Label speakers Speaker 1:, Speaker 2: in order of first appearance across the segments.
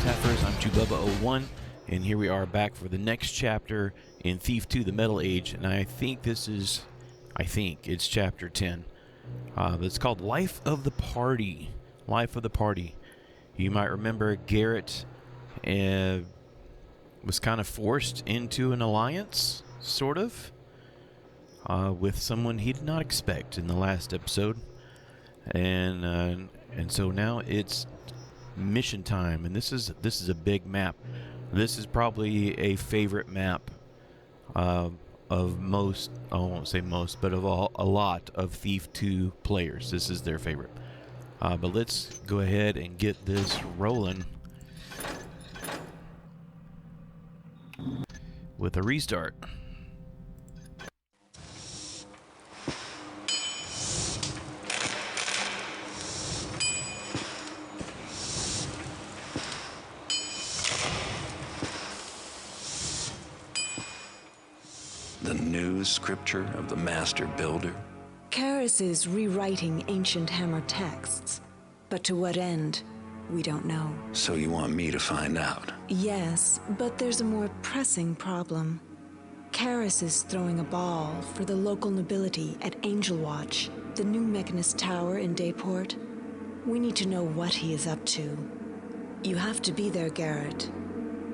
Speaker 1: Pathers. I'm Chububba01, and here we are back for the next chapter in Thief 2: The Metal Age, and I think it's chapter 10. It's called Life of the Party. Life of the Party. You might remember Garrett was kind of forced into an alliance, sort of, with someone he did not expect in the last episode, and so now it's mission time, and this is a big map. This is probably a favorite map of most, I won't say most, but of a lot of Thief 2 players. This is their favorite. But let's go ahead and get this rolling with a restart.
Speaker 2: The new scripture of the Master Builder?
Speaker 3: Karis is rewriting ancient hammer texts, but to what end, we don't know.
Speaker 2: So you want me to find out?
Speaker 3: Yes, but there's a more pressing problem. Karis is throwing a ball for the local nobility at Angelwatch, the new Mechanist tower in Dayport. We need to know what he is up to. You have to be there, Garrett.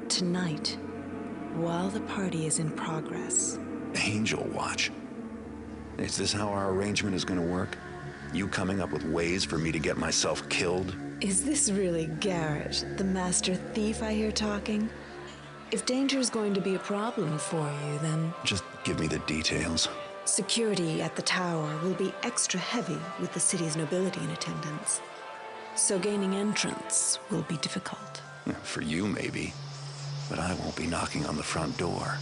Speaker 3: Tonight, while the party is in progress.
Speaker 2: Angelwatch? Is this how our arrangement is going to work? You coming up with ways for me to get myself killed?
Speaker 3: Is this really Garrett, the master thief I hear talking? If danger is going to be a problem for you, then...
Speaker 2: Just give me the details.
Speaker 3: Security at the tower will be extra heavy with the city's nobility in attendance. So gaining entrance will be difficult.
Speaker 2: For you, maybe. But I won't be knocking on the front door.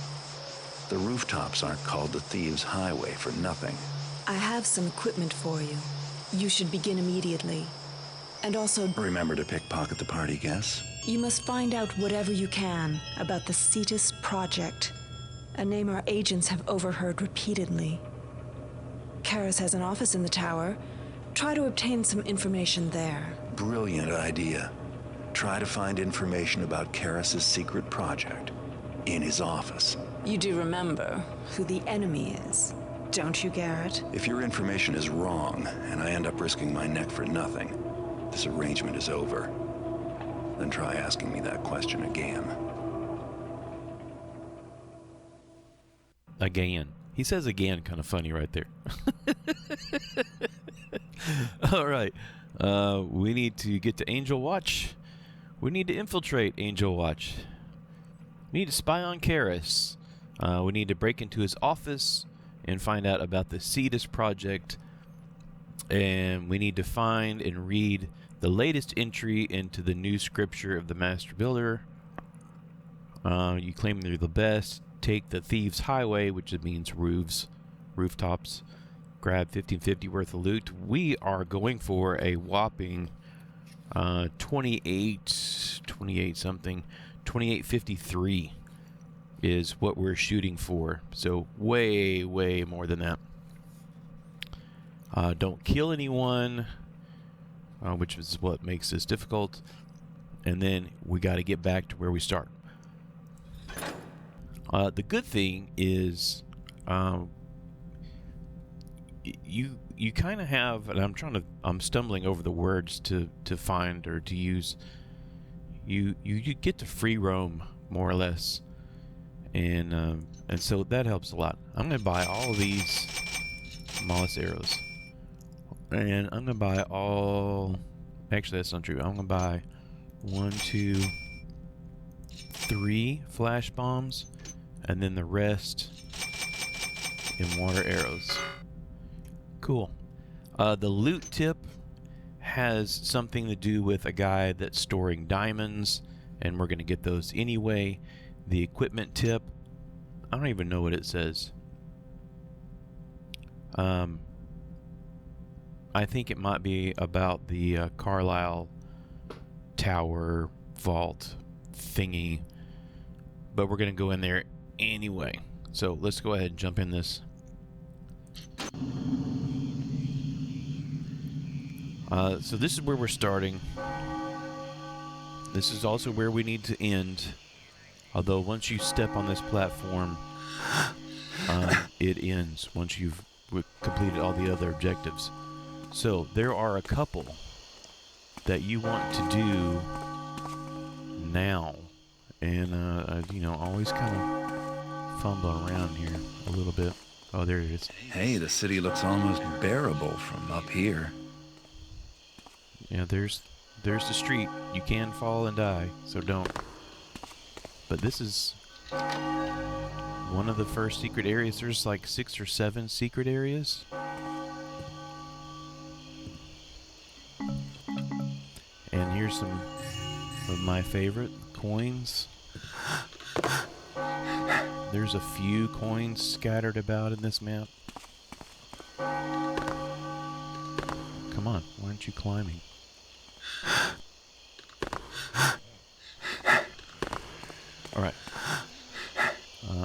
Speaker 2: The rooftops aren't called the Thieves' Highway for nothing.
Speaker 3: I have some equipment for you. You should begin immediately. And also...
Speaker 2: Remember to pickpocket the party guests?
Speaker 3: You must find out whatever you can about the Cetus project, a name our agents have overheard repeatedly. Karis has an office in the tower. Try to obtain some information there.
Speaker 2: Brilliant idea. Try to find information about Karis' secret project in his office.
Speaker 3: You do remember who the enemy is, don't you, Garrett?
Speaker 2: If your information is wrong, and I end up risking my neck for nothing, this arrangement is over. Then try asking me that question again.
Speaker 1: Again. He says again kind of funny right there. All right. We need to get to Angelwatch. We need to infiltrate Angelwatch. We need to spy on Karis. We need to break into his office and find out about the Cetus project. And we need to find and read the latest entry into the new scripture of the Master Builder. You claim they're the best. Take the Thieves' Highway, which means rooftops. Grab 1550 worth of loot. We are going for a whopping 2853 is what we're shooting for. So way, way more than that. Don't kill anyone, which is what makes this difficult. And then we got to get back to where we start. The good thing is, you kind of have, and I'm stumbling over the words to find or to use. You get to free roam more or less, and so that helps a lot. I'm gonna buy all of these Mollis arrows, and I'm gonna buy all. Actually, that's not true. I'm gonna buy 1, 2, 3 flash bombs, and then the rest in water arrows. Cool. The loot tip has something to do with a guy that's storing diamonds, and we're going to get those anyway. The equipment tip, I don't even know what it says. I think it might be about the Carlisle tower vault thingy, but we're going to go in there anyway. So let's go ahead and jump in this. So this is where we're starting. This is also where we need to end. Although once you step on this platform, it ends once you've completed all the other objectives. So there are a couple that you want to do now. And, you know, always kind of fumble around here a little bit. Oh, there it is.
Speaker 2: Hey, the city looks almost bearable from up here.
Speaker 1: Yeah, there's the street. You can fall and die, so don't. But this is one of the first secret areas. There's like 6 or 7 secret areas. And here's some of my favorite coins. There's a few coins scattered about in this map. Come on, why aren't you climbing? Alright.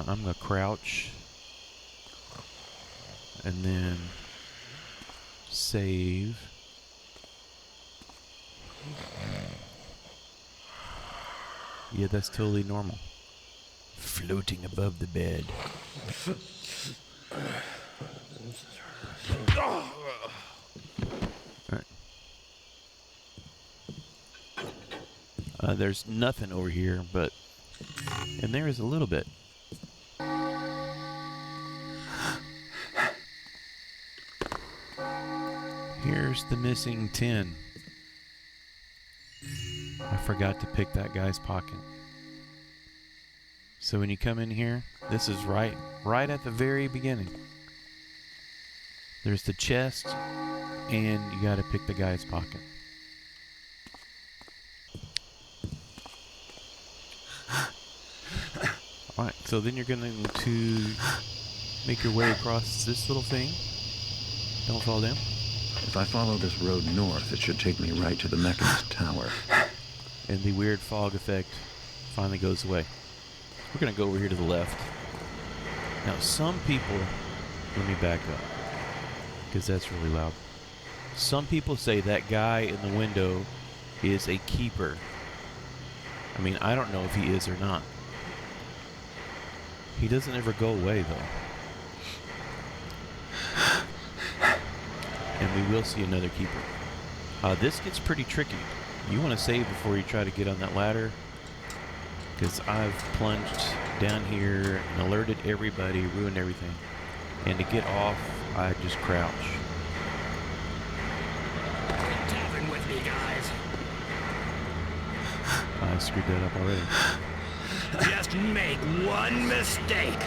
Speaker 1: I'm gonna crouch. And then save. Yeah, that's totally normal. Floating above the bed. Alright. There's nothing over here, but... And there is a little bit. Here's the missing 10. I forgot to pick that guy's pocket. So when you come in here, this is right at the very beginning. There's the chest, and you gotta pick the guy's pocket. Alright, so then you're going to make your way across this little thing. Don't fall down.
Speaker 2: If I follow this road north, it should take me right to the Mechanist Tower.
Speaker 1: And the weird fog effect finally goes away. We're going to go over here to the left. Now, some people... Let me back up, because that's really loud. Some people say that guy in the window is a keeper. I mean, I don't know if he is or not. He doesn't ever go away, though. And we will see another keeper. This gets pretty tricky. You want to save before you try to get on that ladder, because I've plunged down here and alerted everybody, ruined everything. And to get off, I just crouch.
Speaker 4: Quit tapping with me, guys.
Speaker 1: I screwed that up already.
Speaker 4: Just make one mistake.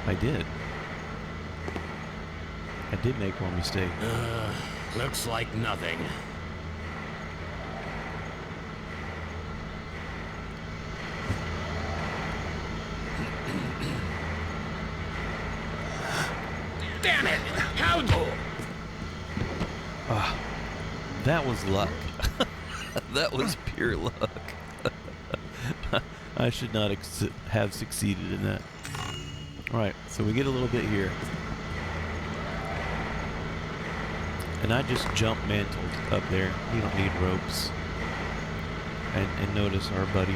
Speaker 1: I did. I did make one mistake.
Speaker 4: Looks like nothing. Damn it! How?
Speaker 1: That was luck. That was pure luck. I should not have succeeded in that. Alright, so we get a little bit here. And I just jump mantled up there. You don't need ropes. And notice our buddy.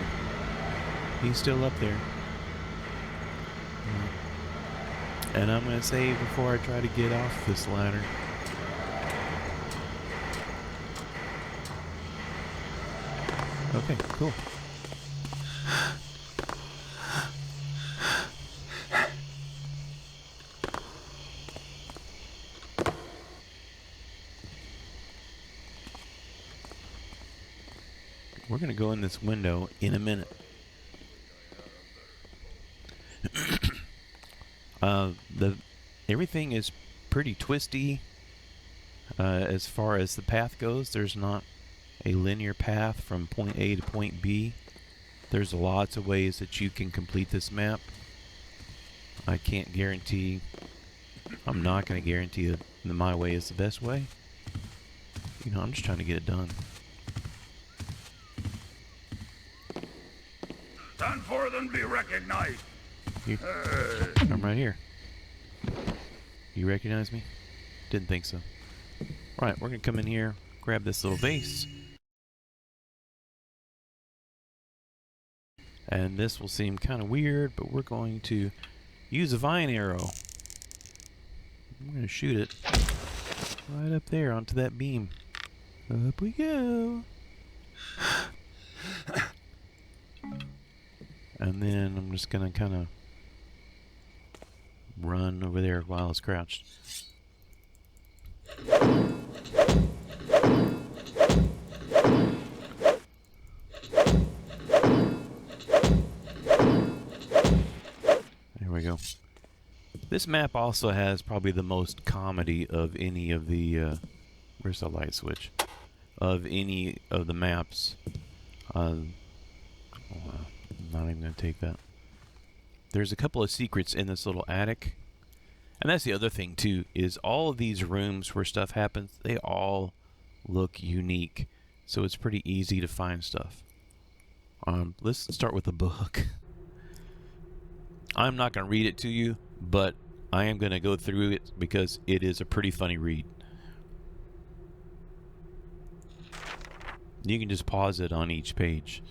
Speaker 1: He's still up there. And I'm going to save before I try to get off this ladder. Okay, cool. We're going to go in this window in a minute. Everything is pretty twisty as far as the path goes. There's not a linear path from point A to point B. There's lots of ways that you can complete this map. I can't guarantee, I'm not going to guarantee that my way is the best way. You know, I'm just trying to get it done.
Speaker 4: Stand forth and be recognized.
Speaker 1: I'm right here. You recognize me? Didn't think so. Right, we're going to come in here, grab this little vase. And this will seem kind of weird, but we're going to use a vine arrow. I'm going to shoot it right up there onto that beam. Up we go. And then I'm just going to kind of run over there while it's crouched. There we go. This map also has probably the most comedy of any of the where's the light switch? Of any of the maps. I'm not even going to take that. There's a couple of secrets in this little attic. And that's the other thing too, is all of these rooms where stuff happens, they all look unique. So it's pretty easy to find stuff. Let's start with the book. I'm not going to read it to you, but I am going to go through it because it is a pretty funny read. You can just pause it on each page.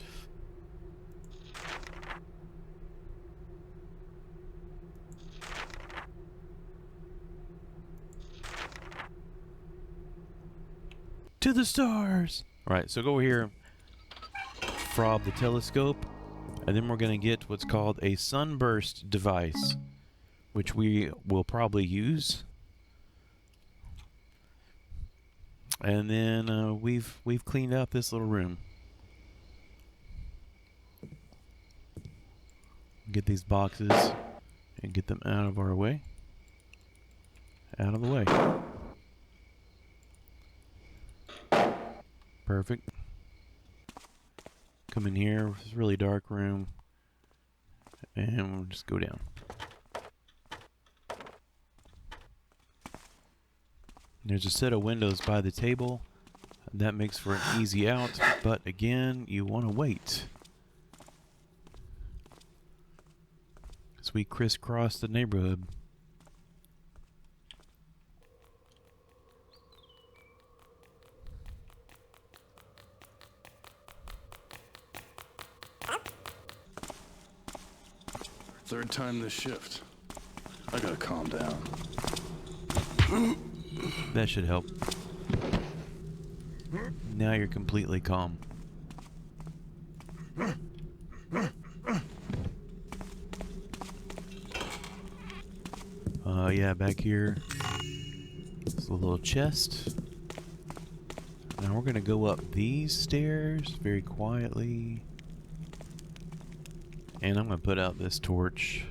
Speaker 1: To the stars! Right, so go over here, fob the telescope, and then we're going to get what's called a sunburst device, which we will probably use. And then we've cleaned out this little room. Get these boxes and get them out of our way. Out of the way. Perfect. Come in here, it's a really dark room, and we'll just go down. There's a set of windows by the table. That makes for an easy out, but again, you want to wait. As we crisscross the neighborhood.
Speaker 5: Third time this shift. I gotta calm down.
Speaker 1: That should help. Now you're completely calm. Yeah, back here. It's a little chest. Now we're gonna go up these stairs very quietly. And I'm gonna put out this torch.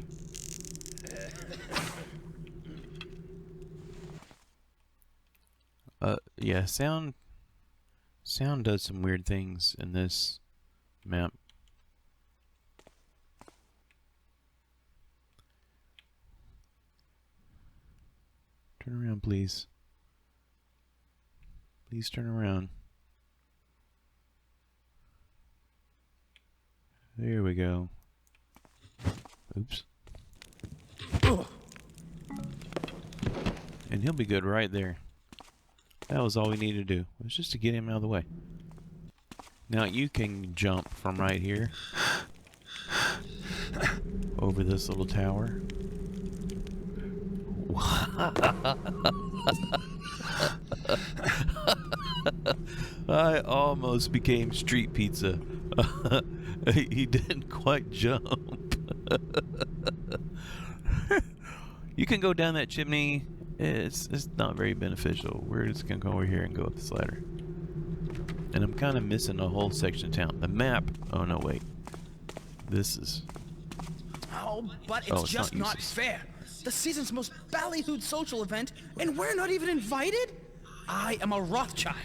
Speaker 1: Yeah, sound does some weird things in this map. Turn around, please. Please turn around. There we go. Oops. And he'll be good right there. That was all we needed to do. It was just to get him out of the way. Now you can jump from right here over this little tower. I almost became street pizza. He didn't quite jump. You can go down that chimney. It's not very beneficial. We're just gonna go over here and go up this ladder. And I'm kind of missing a whole section of town. The map. Oh no, wait. This is.
Speaker 6: Oh, but it's just not fair. The season's most ballyhooed social event, and we're not even invited? I am a Rothchild.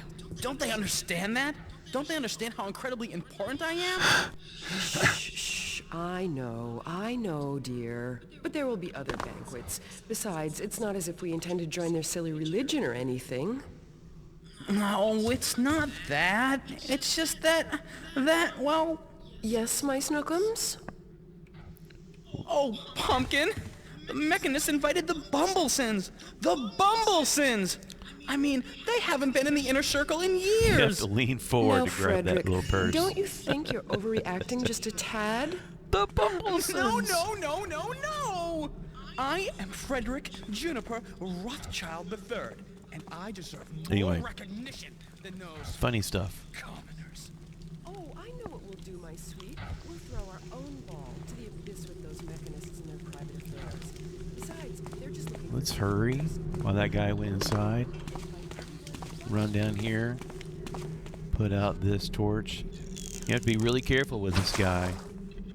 Speaker 6: Don't they understand that? Don't they understand how incredibly important I am?
Speaker 7: Shh, I know, dear. But there will be other banquets. Besides, it's not as if we intend to join their silly religion or anything.
Speaker 6: No, it's not that. It's just that, well...
Speaker 7: Yes, my snookums?
Speaker 6: Oh, Pumpkin! The Mechanist invited the Bumblesins! The Bumblesins! I mean, they haven't been in the inner circle in years!
Speaker 1: You have to lean forward
Speaker 7: now,
Speaker 1: to grab
Speaker 7: Frederick,
Speaker 1: that little purse.
Speaker 7: Don't you think you're overreacting just a tad?
Speaker 1: The Bumblesons!
Speaker 6: No, no, no, no, no! I am Frederick Juniper Rothchild III, and I deserve more recognition than those
Speaker 1: funny stuff.
Speaker 6: commoners.
Speaker 7: Oh, I know what we'll do, my sweet. We'll throw our own ball to the abyss with those mechanists and their private affairs. Besides, they're just looking.
Speaker 1: Let's hurry while that guy went inside. Run down here. Put out this torch. You have to be really careful with this guy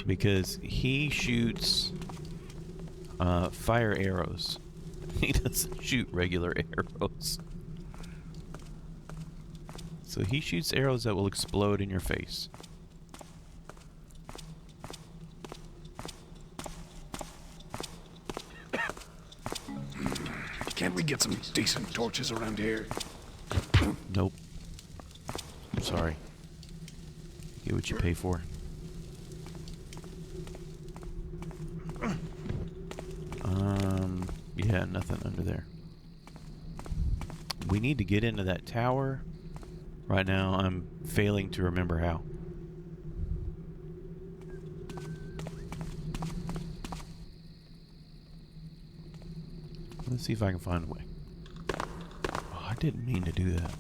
Speaker 1: because he shoots fire arrows. He doesn't shoot regular arrows. So he shoots arrows that will explode in your face.
Speaker 5: Can't we get some decent torches around here?
Speaker 1: Nope. I'm sorry. Get what you pay for. Yeah, nothing under there. We need to get into that tower. Right now, I'm failing to remember how. Let's see if I can find a way. Oh, I didn't mean to do that.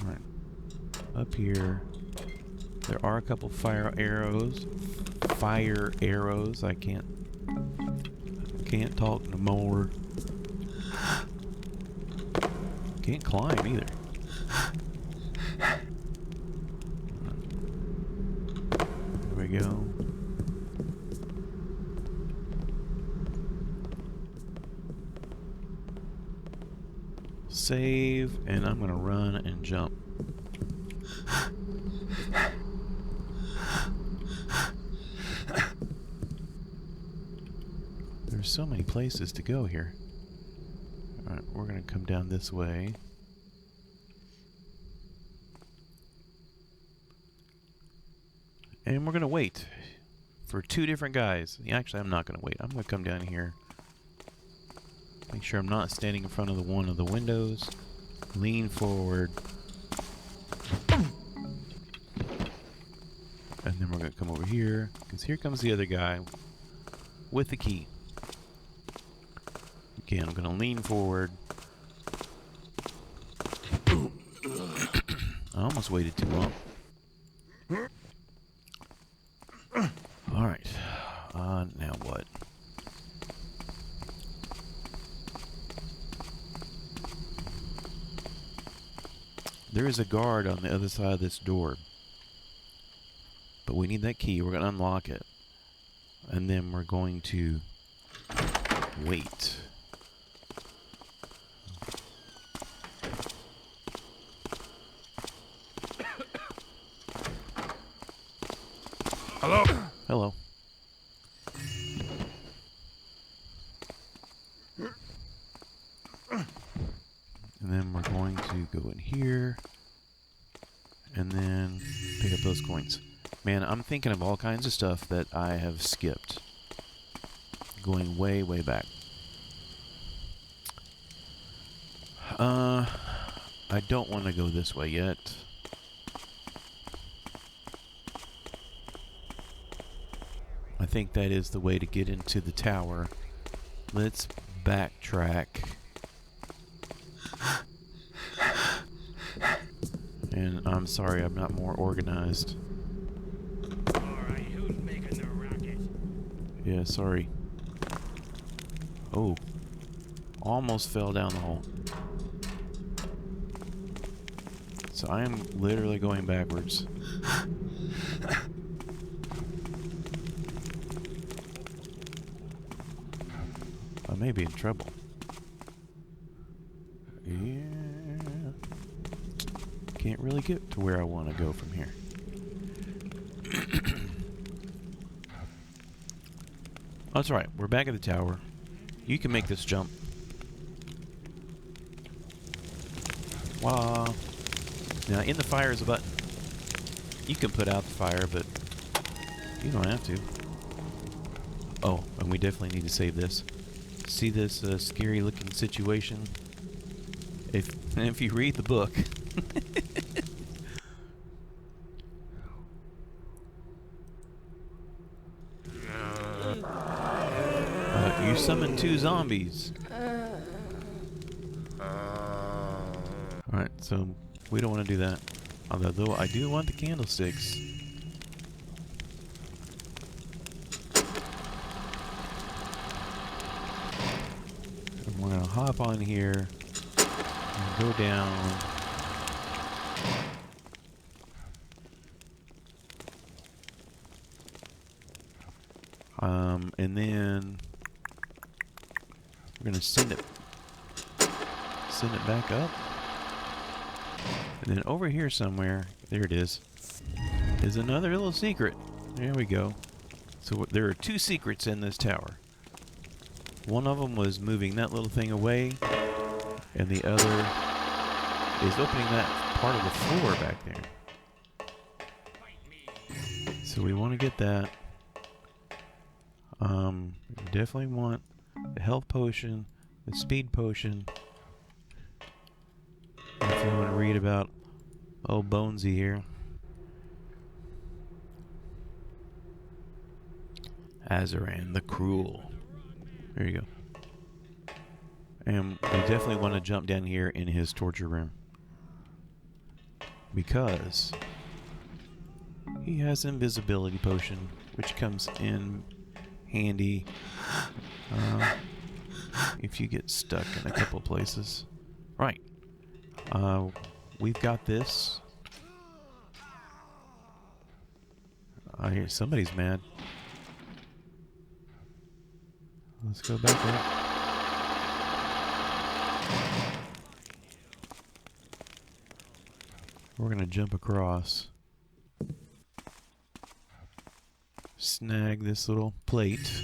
Speaker 1: Alright. Up here. There are a couple fire arrows. Fire arrows. I can't talk no more. Can't climb either. There we go. Save, and I'm gonna run and jump. There's so many places to go here. Alright, we're gonna come down this way. And we're gonna wait for two different guys. Actually, I'm not gonna wait. I'm gonna come down here. Make sure I'm not standing in front of one of the windows. Lean forward. And then we're gonna come over here, because here comes the other guy with the key. Again, I'm gonna lean forward. I almost waited too long. Alright. Now what? There is a guard on the other side of this door. But we need that key. We're going to unlock it. And then we're going to wait.
Speaker 5: Hello?
Speaker 1: Hello. And then we're going to go in here. And then pick up those coins. Man, I'm thinking of all kinds of stuff that I have skipped. Going way, way back. I don't want to go this way yet. I think that is the way to get into the tower. Let's backtrack. And I'm sorry, I'm not more organized.
Speaker 4: Alright, who's making the racket?
Speaker 1: Yeah, sorry. Oh. Almost fell down the hole. So I am literally going backwards. I may be in trouble. Yeah. Can't really get to where I want to go from here. That's right. We're back at the tower. You can make this jump. Wow. Now, in the fire is a button. You can put out the fire, but you don't have to. Oh, and we definitely need to save this. See this scary looking situation? If you read the book, You summoned 2 zombies. Alright, so we don't want to do that. Although I do want the candlesticks. And we're going to hop on here and go down. And then we're gonna send it back up, and then over here somewhere, there it is another little secret. There we go. So there are 2 secrets in this tower. One of them was moving that little thing away, and the other is opening that part of the floor back there. So we want to get that. We definitely want the health potion, the speed potion. If you want to read about old Bonesy here. Azaran the Cruel. There you go. And we definitely want to jump down here in his torture room, because he has an invisibility potion, which comes in handy if you get stuck in a couple places. Right. We've got this. I hear somebody's mad. Let's go back up. We're gonna jump across. Snag this little plate.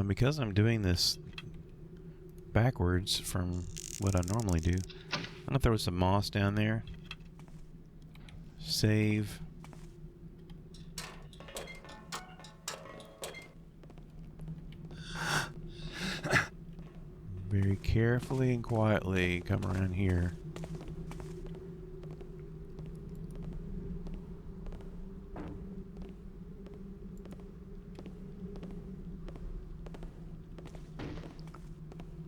Speaker 1: Because I'm doing this backwards from what I normally do, I'm gonna throw some moss down there. Save. Very carefully and quietly come around here.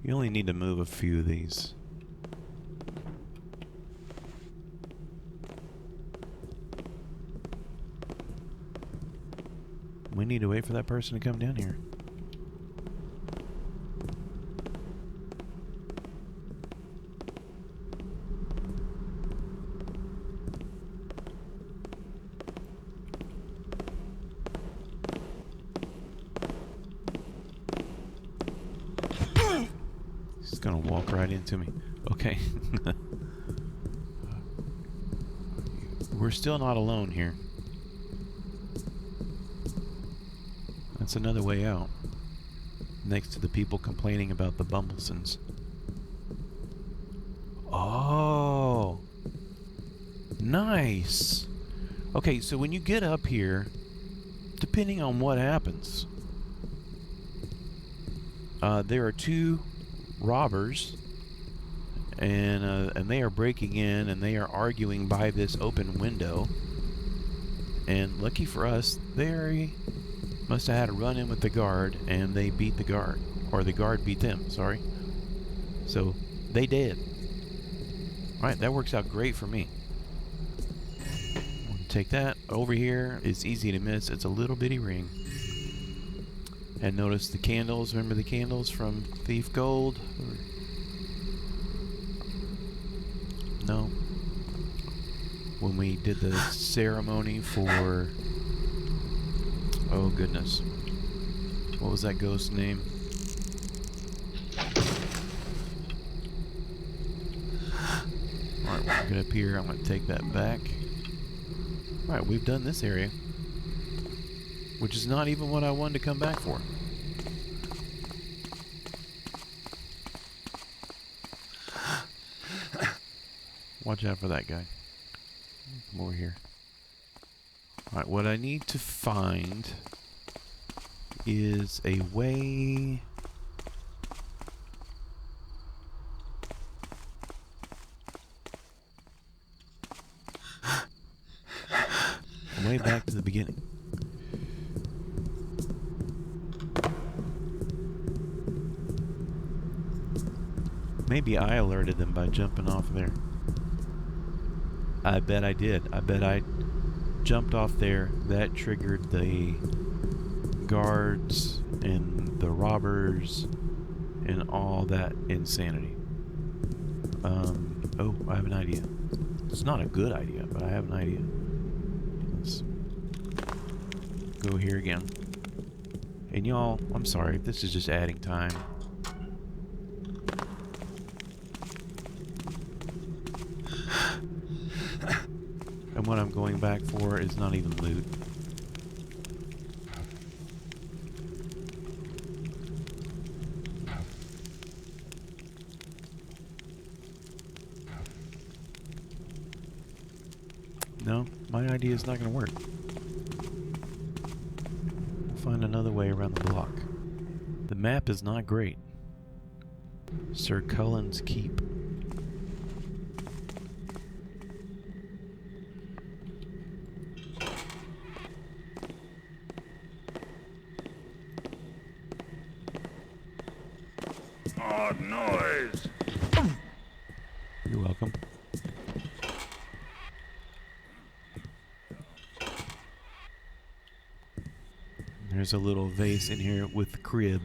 Speaker 1: You only need to move a few of these. We need to wait for that person to come down here. He's gonna walk right into me. Okay. We're still not alone here. That's another way out. Next to the people complaining about the Bumblesons. Oh! Nice! Okay, so when you get up here, depending on what happens, there are 2 robbers, and they are breaking in, and they are arguing by this open window. And lucky for us, they must have had a run-in with the guard, and they beat the guard, or the guard beat them. Sorry. So they did. Right, that works out great for me. We'll take that over here. It's easy to miss. It's a little bitty ring. And notice the candles. Remember the candles from Thief Gold? No. When we did the ceremony for... Oh goodness. What was that ghost's name? Alright, we'll get up here. I'm going to take that back. Alright, we've done this area, which is not even what I wanted to come back for. Watch out for that guy. Come over here. Alright, what I need to find is a way... a way back to the the beginning. Maybe I alerted them by jumping off there. I bet I did. I bet I jumped off there. That triggered the guards and the robbers and all that insanity. Oh, I have an idea. It's not a good idea, but I have an idea. Let's go here again. And y'all, I'm sorry, this is just adding time. And what I'm going back for is not even loot. No, my idea is not going to work. We'll find another way around the block. The map is not great. Sir Cullen's Keep.
Speaker 5: Odd noise!
Speaker 1: You're welcome. There's a little vase in here with the crib.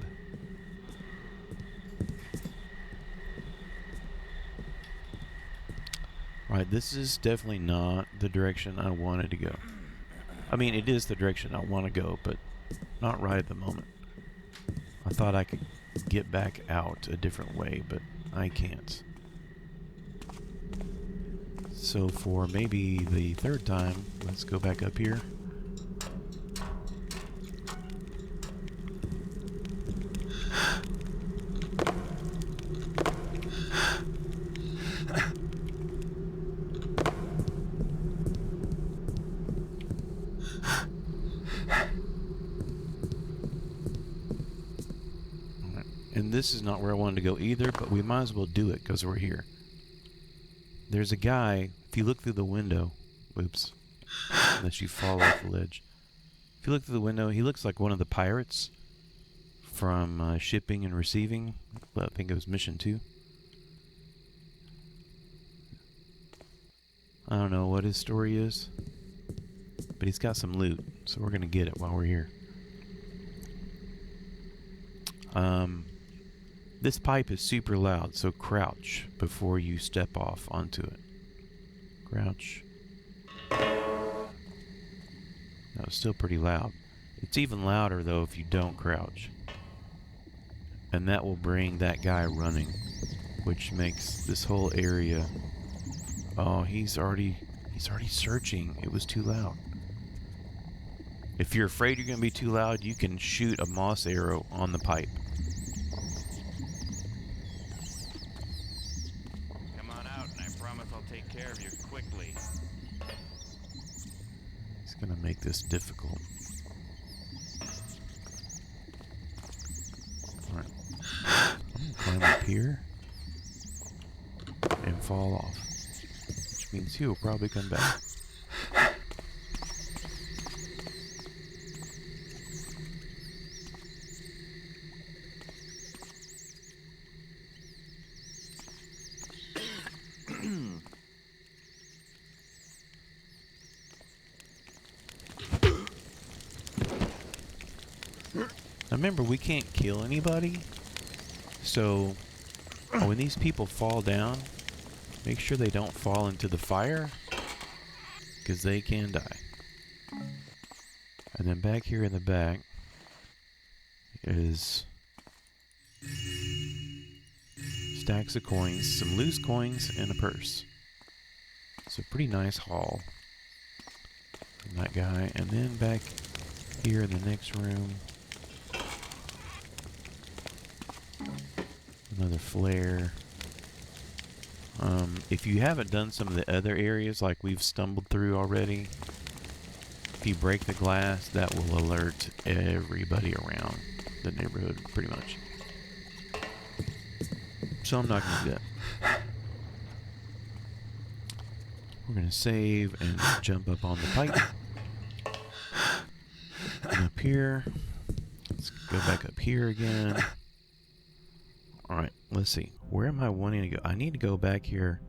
Speaker 1: Right, this is definitely not the direction I wanted to go. I mean, it is the direction I want to go, but not right at the moment. I thought I could get back out a different way, but I can't. So for maybe the third time, let's go back up here. And this is not where I wanted to go either, but we might as well do it because we're here. There's a guy, if you look through the window, oops, unless you fall off the ledge. If you look through the window, he looks like one of the pirates from Shipping and Receiving. I think it was Mission 2. I don't know what his story is, but he's got some loot, so we're going to get it while we're here. This pipe is super loud, so crouch before you step off onto it. Crouch. That was still pretty loud. It's even louder though if you don't crouch. And that will bring that guy running, which makes this whole area... Oh, he's already searching. It was too loud. If you're afraid you're going to be too loud, you can shoot a moss arrow on the pipe.
Speaker 4: Come on out, and I promise I'll take care of you quickly.
Speaker 1: He's going to make this difficult. Alright. I'm going to climb up here and fall off. Which means he will probably come back. Now remember, we can't kill anybody, so when these people fall down, make sure they don't fall into the fire, because they can die. And then back here in the back is stacks of coins, some loose coins, and a purse. It's a pretty nice haul from that guy. And then back here in the next room, another flare. If you haven't done some of the other areas like we've stumbled through already, if you break the glass, that will alert everybody around the neighborhood pretty much. So I'm not going to do that. We're going to save and jump up on the pipe. up here. Let's go back up here again. Alright, let's see. Where am I wanting to go? I need to go back here.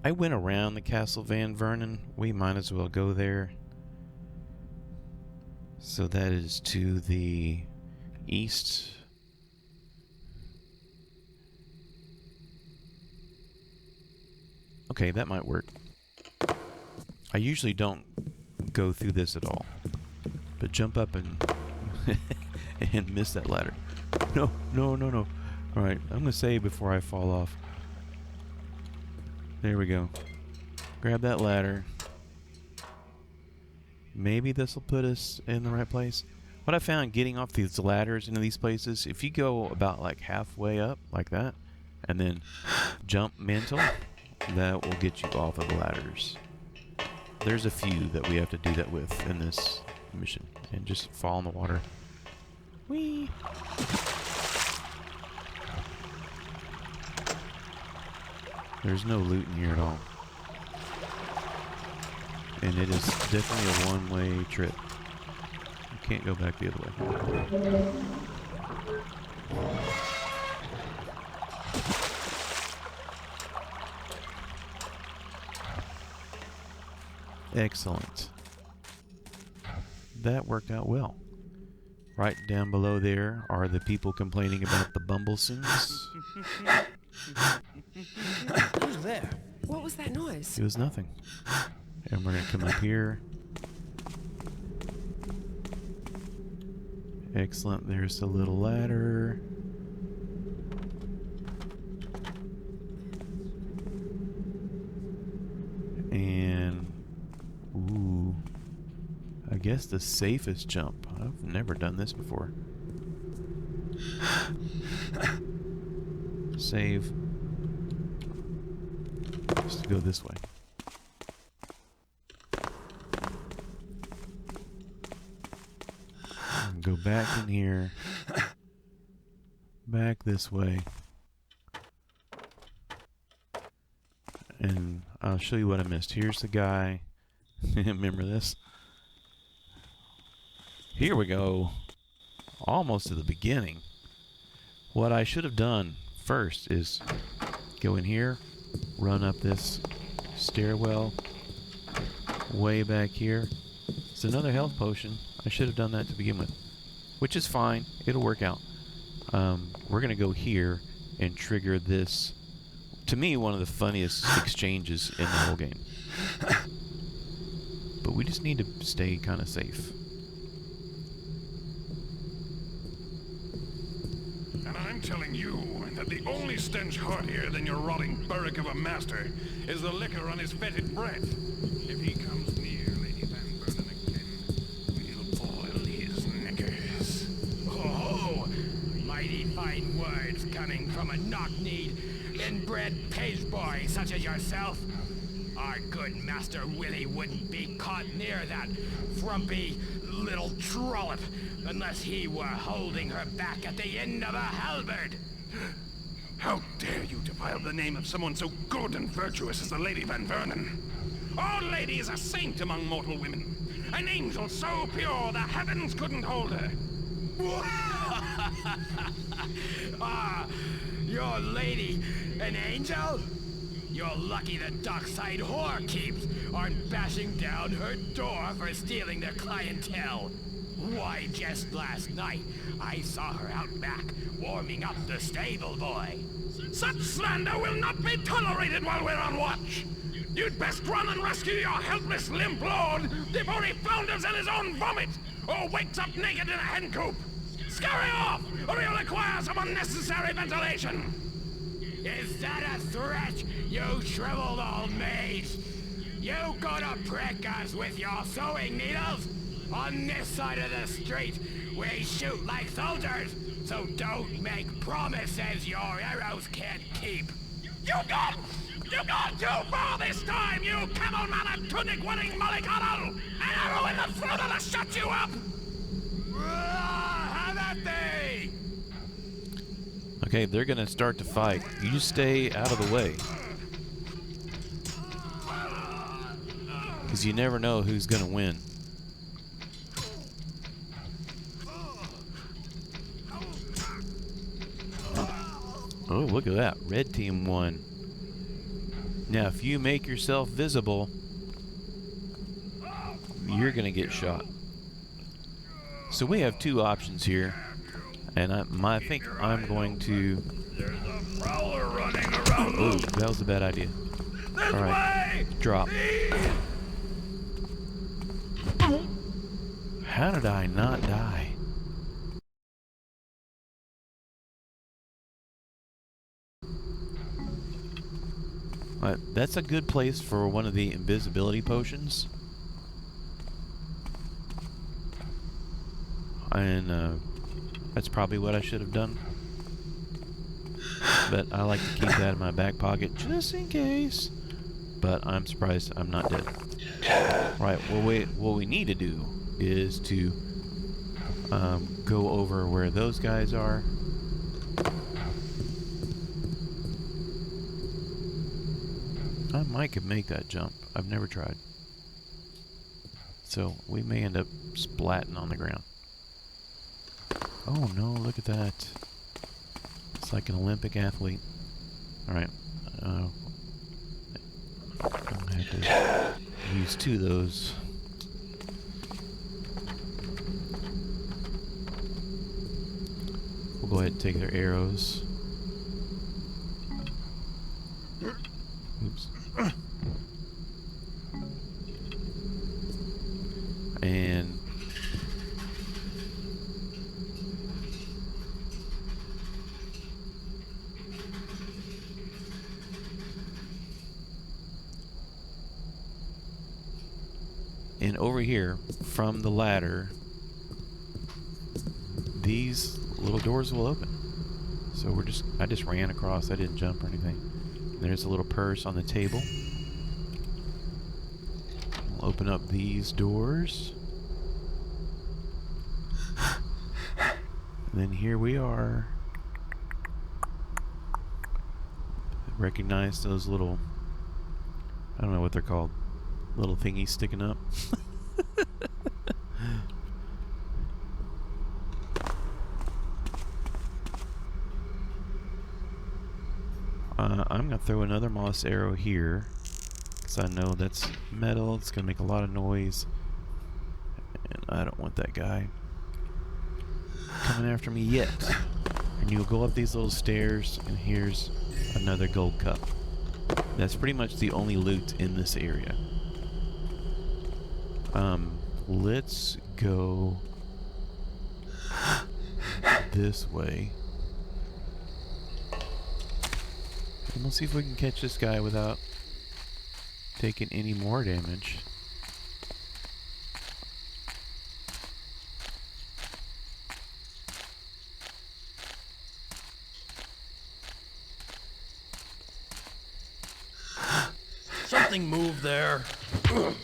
Speaker 1: I went around the Castle Van Vernon. We might as well go there. So that is to the east. Okay, that might work. I usually don't go through this at all. But jump up and and miss that ladder. No, no, no, no. Alright, I'm going to save before I fall off. There we go. Grab that ladder. Maybe this will put us in the right place. What I found getting off these ladders into these places, if you go about like halfway up, like that, and then jump mental, that will get you off of the ladders. There's a few that we have to do that with in this mission. And just fall in the water. Whee! There's no loot in here at all. And it is definitely a one-way trip. You can't go back the other way. Excellent. That worked out well. Right down below there are the people complaining about the Bumblesons.
Speaker 6: Who's there?
Speaker 7: What was that noise?
Speaker 1: It was nothing. And we're going to come up here. Excellent. There's the little ladder. And... ooh. I guess the safest jump. I've never done this before. Save. Just go this way. And go back in here. Back this way. And I'll show you what I missed. Here's the guy. Remember this? Here we go. Almost to the beginning. What I should have done first is go in here, run up this stairwell, way back here. It's another health potion. I should have done that to begin with, which is fine. It'll work out. We're going to go here and trigger this, to me, one of the funniest exchanges in the whole game. But we just need to stay kind of safe.
Speaker 5: And I'm telling you that the only stench heartier than your rotting burrick of a master is the liquor on his fetid breath. If he comes near Lady Van Vernon again, we'll boil his knickers.
Speaker 4: Oh, mighty fine words coming from a knock-kneed, inbred page boy such as yourself. Our good Master Willie wouldn't be caught near that frumpy little trollop unless he were holding her back at the end of a halberd.
Speaker 5: How dare you defile the name of someone so good and virtuous as the Lady Van Vernon? Our lady is a saint among mortal women. An angel so pure the heavens couldn't hold her.
Speaker 4: Ah, your lady, an angel? You're lucky the dockside whore keeps aren't bashing down her door for stealing their clientele. Why, just last night, I saw her out back, warming up the stable boy.
Speaker 5: Such slander will not be tolerated while we're on watch. You'd best run and rescue your helpless limp lord before he flounders in his own vomit, or wakes up naked in a hen coop. Scurry off, or you'll require some unnecessary ventilation.
Speaker 4: Is that a threat, you shriveled old maid? You gonna prick us with your sewing needles? On this side of the street, we shoot like soldiers, so don't make promises your arrows can't keep.
Speaker 5: You gone too far this time, you camel-man and tunic-wearing mollycoddle! An arrow in the throat will shut you up!
Speaker 4: Have at thee!
Speaker 1: Okay, they're gonna start to fight. You just stay out of the way. Because you never know who's gonna win. look at that. Red team won. Now, if you make yourself visible, you're going to get shot. So we have two options here. And I think I'm going to...
Speaker 5: There's a prowler running around.
Speaker 1: Oh, that was a bad idea. All right, drop. How did I not die? That's a good place for one of the invisibility potions. And that's probably what I should have done. But I like to keep that in my back pocket just in case. But I'm surprised I'm not dead. Right, what we need to do is to go over where those guys are. I might could make that jump. I've never tried. So we may end up splatting on the ground. Oh no, look at that. It's like an Olympic athlete. Alright. I'm gonna have to use two of those. We'll go ahead and take their arrows. Oops. And over here, from the ladder, these little doors will open. So I just ran across, I didn't jump or anything. There's a little purse on the table. We'll open up these doors. And then here we are. Recognize those little, I don't know what they're called, little thingies sticking up. I'm going to throw another moss arrow here, because I know that's metal, it's going to make a lot of noise, and I don't want that guy coming after me yet. And you'll go up these little stairs, and here's another gold cup. That's pretty much the only loot in this area. Let's go this way. And we'll see if we can catch this guy without taking any more damage.
Speaker 5: Something moved there.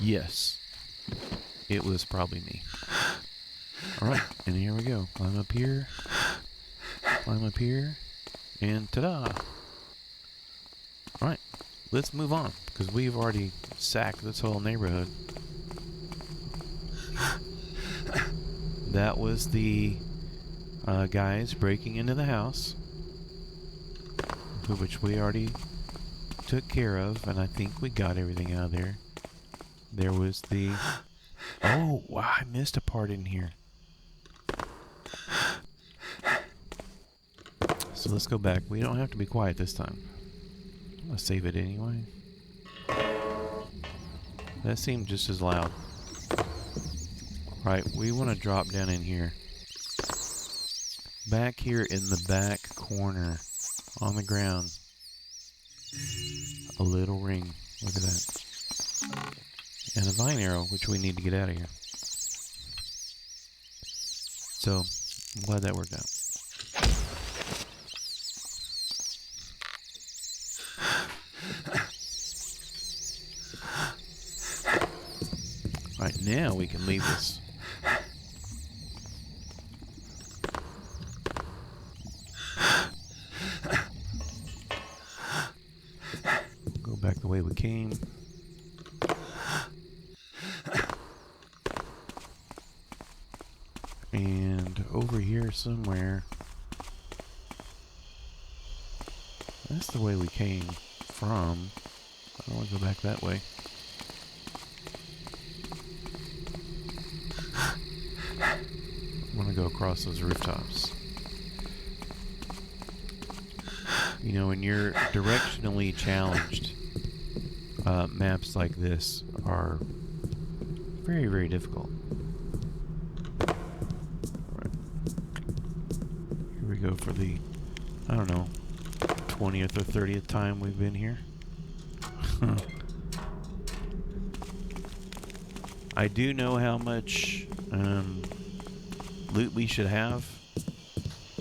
Speaker 1: Yes. It was probably me. Alright, and here we go. Climb up here. Climb up here. And ta-da! Alright, let's move on, because we've already sacked this whole neighborhood. That was the guys breaking into the house, which we already took care of, and I think we got everything out of there. There was the... Oh, wow, I missed a part in here. So let's go back. We don't have to be quiet this time. I'm going to save it anyway. That seemed just as loud. Right, we want to drop down in here. Back here in the back corner, on the ground, a little ring. Look at that. And a vine arrow, which we need to get out of here. So, I'm glad that worked out. Alright, now we can leave this. Go back the way we came. And over here somewhere That's the way we came from. I don't want to go back that way. I want to go across those rooftops. You know, when you're directionally challenged, maps like this are very, very difficult. Right. Here we go for the, I don't know, 20th or 30th time we've been here. I do know how much loot we should have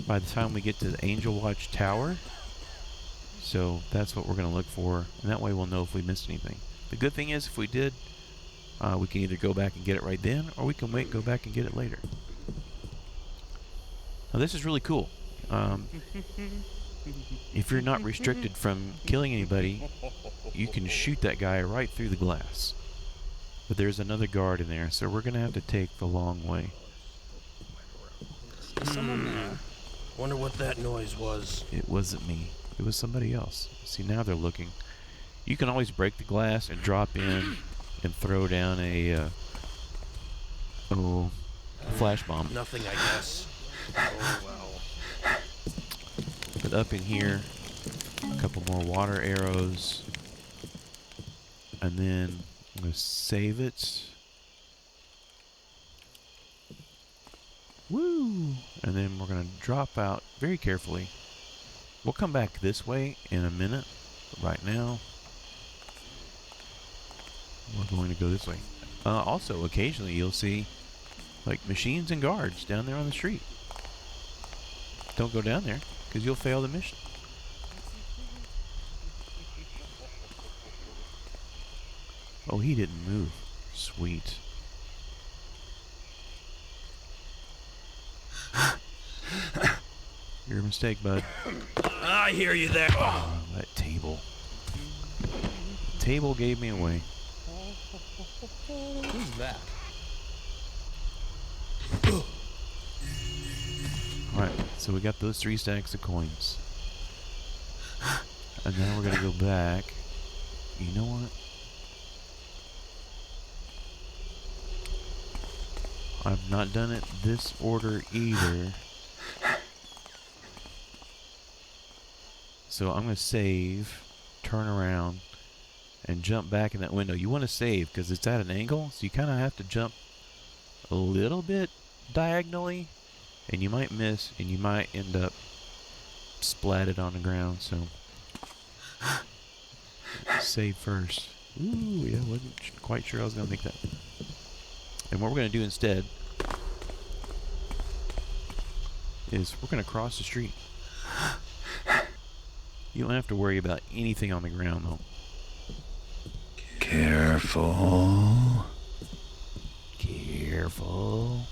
Speaker 1: by the time we get to the Angelwatch Tower. So that's what we're going to look for, and that way we'll know if we missed anything. The good thing is, if we did, we can either go back and get it right then, or we can wait and go back and get it later. Now this is really cool. If you're not restricted from killing anybody, you can shoot that guy right through the glass. But there's another guard in there, so we're going to have to take the long way.
Speaker 8: Is someone there? Wonder what that noise was.
Speaker 1: It wasn't me. It was somebody else. See, now they're looking. You can always break the glass and drop in and throw down a flash bomb.
Speaker 8: Nothing, I guess. Oh well.
Speaker 1: But up in here, a couple more water arrows, and then I'm gonna save it. Woo! And then we're gonna drop out very carefully. We'll come back this way in a minute. But right now, we're going to go this way. Also, occasionally you'll see like machines and guards down there on the street. Don't go down there, because you'll fail the mission. Oh, he didn't move. Sweet. Your mistake, bud.
Speaker 8: I hear you there.
Speaker 1: Oh, that table. The table gave me away.
Speaker 6: Who's that?
Speaker 1: Alright, so we got those 3 stacks of coins. And now we're gonna go back. You know what? I've not done it this order either. So I'm going to save, turn around, and jump back in that window. You want to save because it's at an angle, so you kind of have to jump a little bit diagonally, and you might miss, and you might end up splatted on the ground. So save first. Ooh, yeah, wasn't quite sure I was going to make that. And what we're going to do instead is we're going to cross the street. You don't have to worry about anything on the ground, though.
Speaker 2: Careful.
Speaker 1: Careful.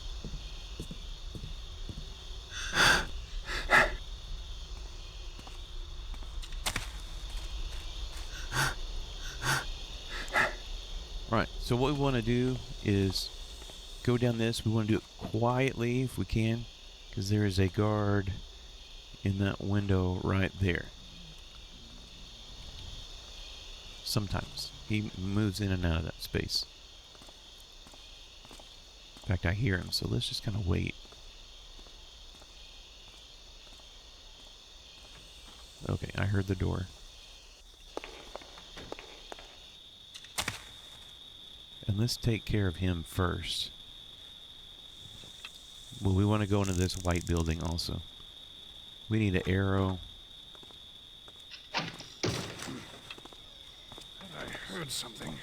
Speaker 1: Right, so what we want to do is go down this. We want to do it quietly if we can, because there is a guard in that window right there. Sometimes he moves in and out of that space. In fact, I hear him, so let's just kind of wait. Okay, I heard the door. And let's take care of him first. Well, we want to go into this white building also. We need an arrow.
Speaker 5: I heard something.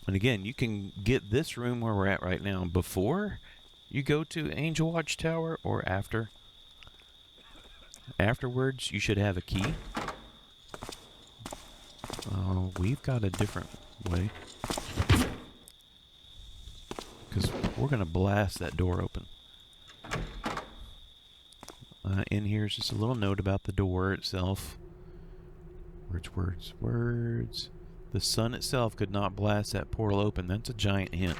Speaker 1: And again, you can get this room where we're at right now before you go to Angelwatch Tower or after. Afterwards, you should have a key. We've got a different way. Because we're going to blast that door open. In here is just a little note about the door itself. Words. The sun itself could not blast that portal open. That's a giant hint.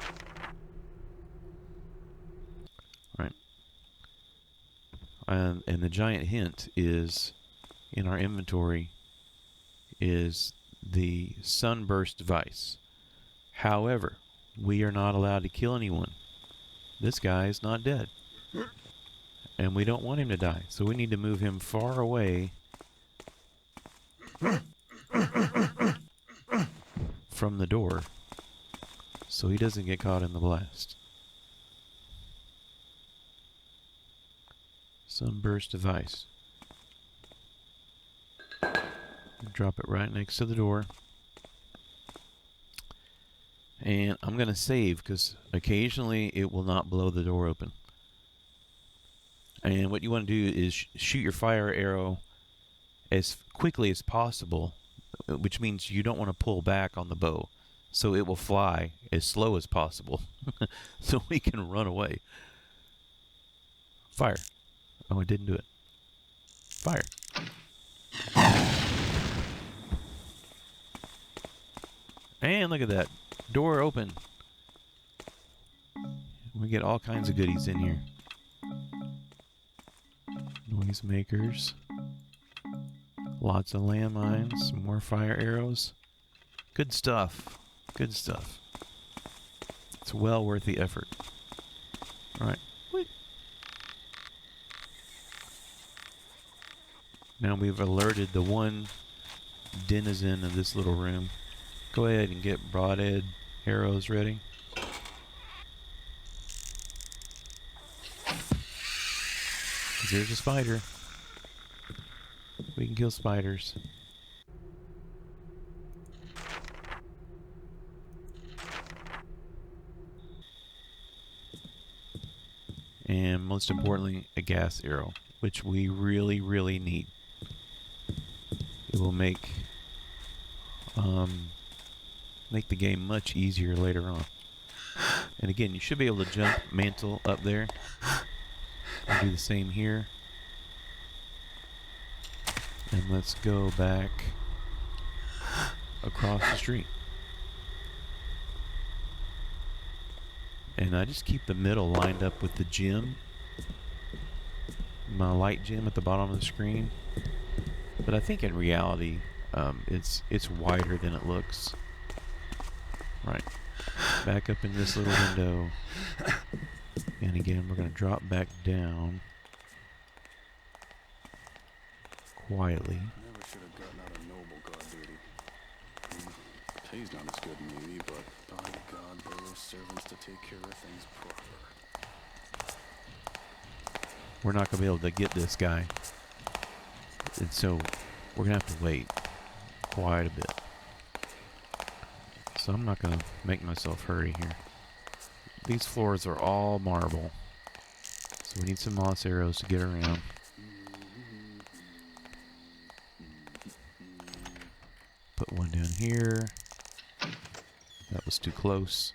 Speaker 1: Right. And the giant hint is, in our inventory, is the sunburst device. However, we are not allowed to kill anyone. This guy is not dead. And we don't want him to die. So we need to move him far away from the door so he doesn't get caught in the blast. Sunburst device. Drop it right next to the door. And I'm going to save because occasionally it will not blow the door open. And what you want to do is shoot your fire arrow as quickly as possible, which means you don't want to pull back on the bow. So it will fly as slow as possible so we can run away. Fire. Oh, I didn't do it. Fire. And look at that. Door open. We get all kinds of goodies in here. Noisemakers. Lots of landmines. Some more fire arrows. Good stuff. Good stuff. It's well worth the effort. Alright. Now we've alerted the one denizen of this little room. Go ahead and get broadhead arrows ready. There's a spider. We can kill spiders. And most importantly, a gas arrow, which we really, really need. It will make the game much easier later on. And again, you should be able to jump mantle up there. I'll do the same here. And let's go back across the street. And I just keep the middle lined up with the gym. My light gym at the bottom of the screen. But I think in reality, it's wider than it looks. Right. Back up in this little window. And again, we're going to drop back down quietly.
Speaker 2: Never should have gotten out of noble guard duty. Pay's not as good maybe, but by God, there were servants to take care of things proper.
Speaker 1: We're not going to be able to get this guy. And so we're going to have to wait quite a bit. So I'm not going to make myself hurry here. These floors are all marble. So we need some moss arrows to get around. Put one down here. That was too close.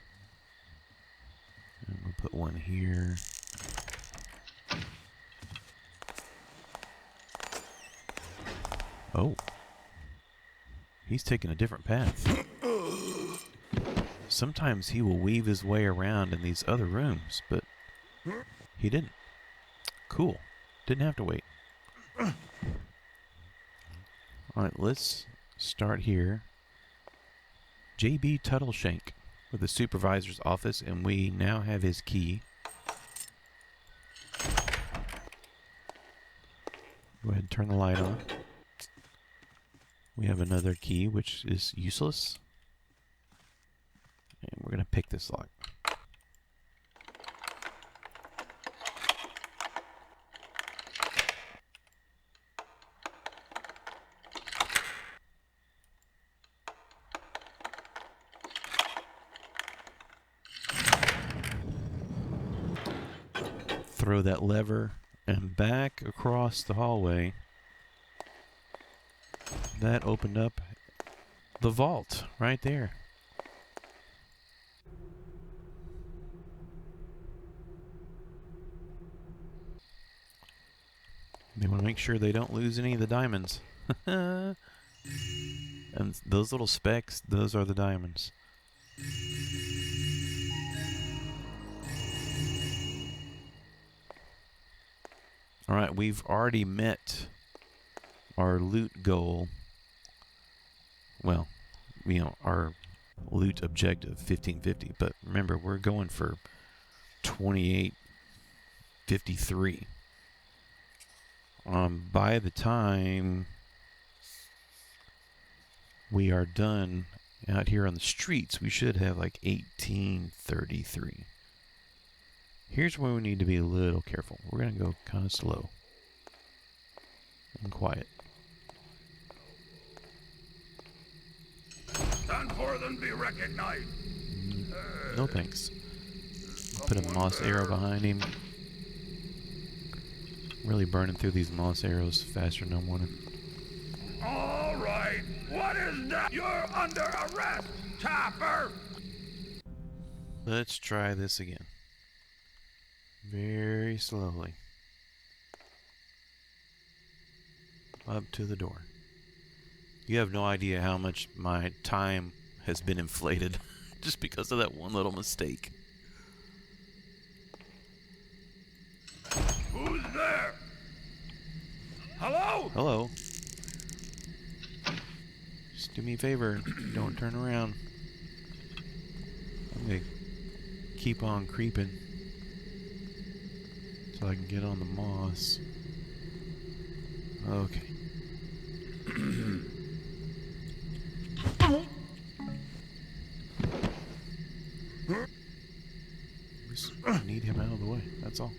Speaker 1: And we'll put one here. Oh. He's taking a different path. Sometimes he will weave his way around in these other rooms, but he didn't. Cool. Didn't have to wait. Alright, let's start here. J.B. Tuttleshank with the supervisor's office, and we now have his key. Go ahead and turn the light on. We have another key, which is useless. And we're going to pick this lock. Throw that lever and back across the hallway. That opened up the vault right there. They want to make sure they don't lose any of the diamonds. And those little specks, those are the diamonds. Alright, we've already met our loot goal. Well, you know, our loot objective, 1550. But remember, we're going for 2853. By the time we are done out here on the streets, we should have like 1833. Here's where we need to be a little careful. We're going to go kind of slow and quiet.
Speaker 5: Stand forth and be recognized.
Speaker 1: No thanks. Put a moss arrow behind him. Really burning through these moss arrows faster than I'm wanting.
Speaker 5: All right. What is that? You're under arrest, Topper.
Speaker 1: Let's try this again. Very slowly. Up to the door. You have no idea how much my time has been inflated just because of that one little mistake.
Speaker 5: Who's there? Hello?
Speaker 1: Hello. Just do me a favor. Don't turn around. I'm gonna keep on creeping so I can get on the moss. Okay. Just need him out of the way. That's all.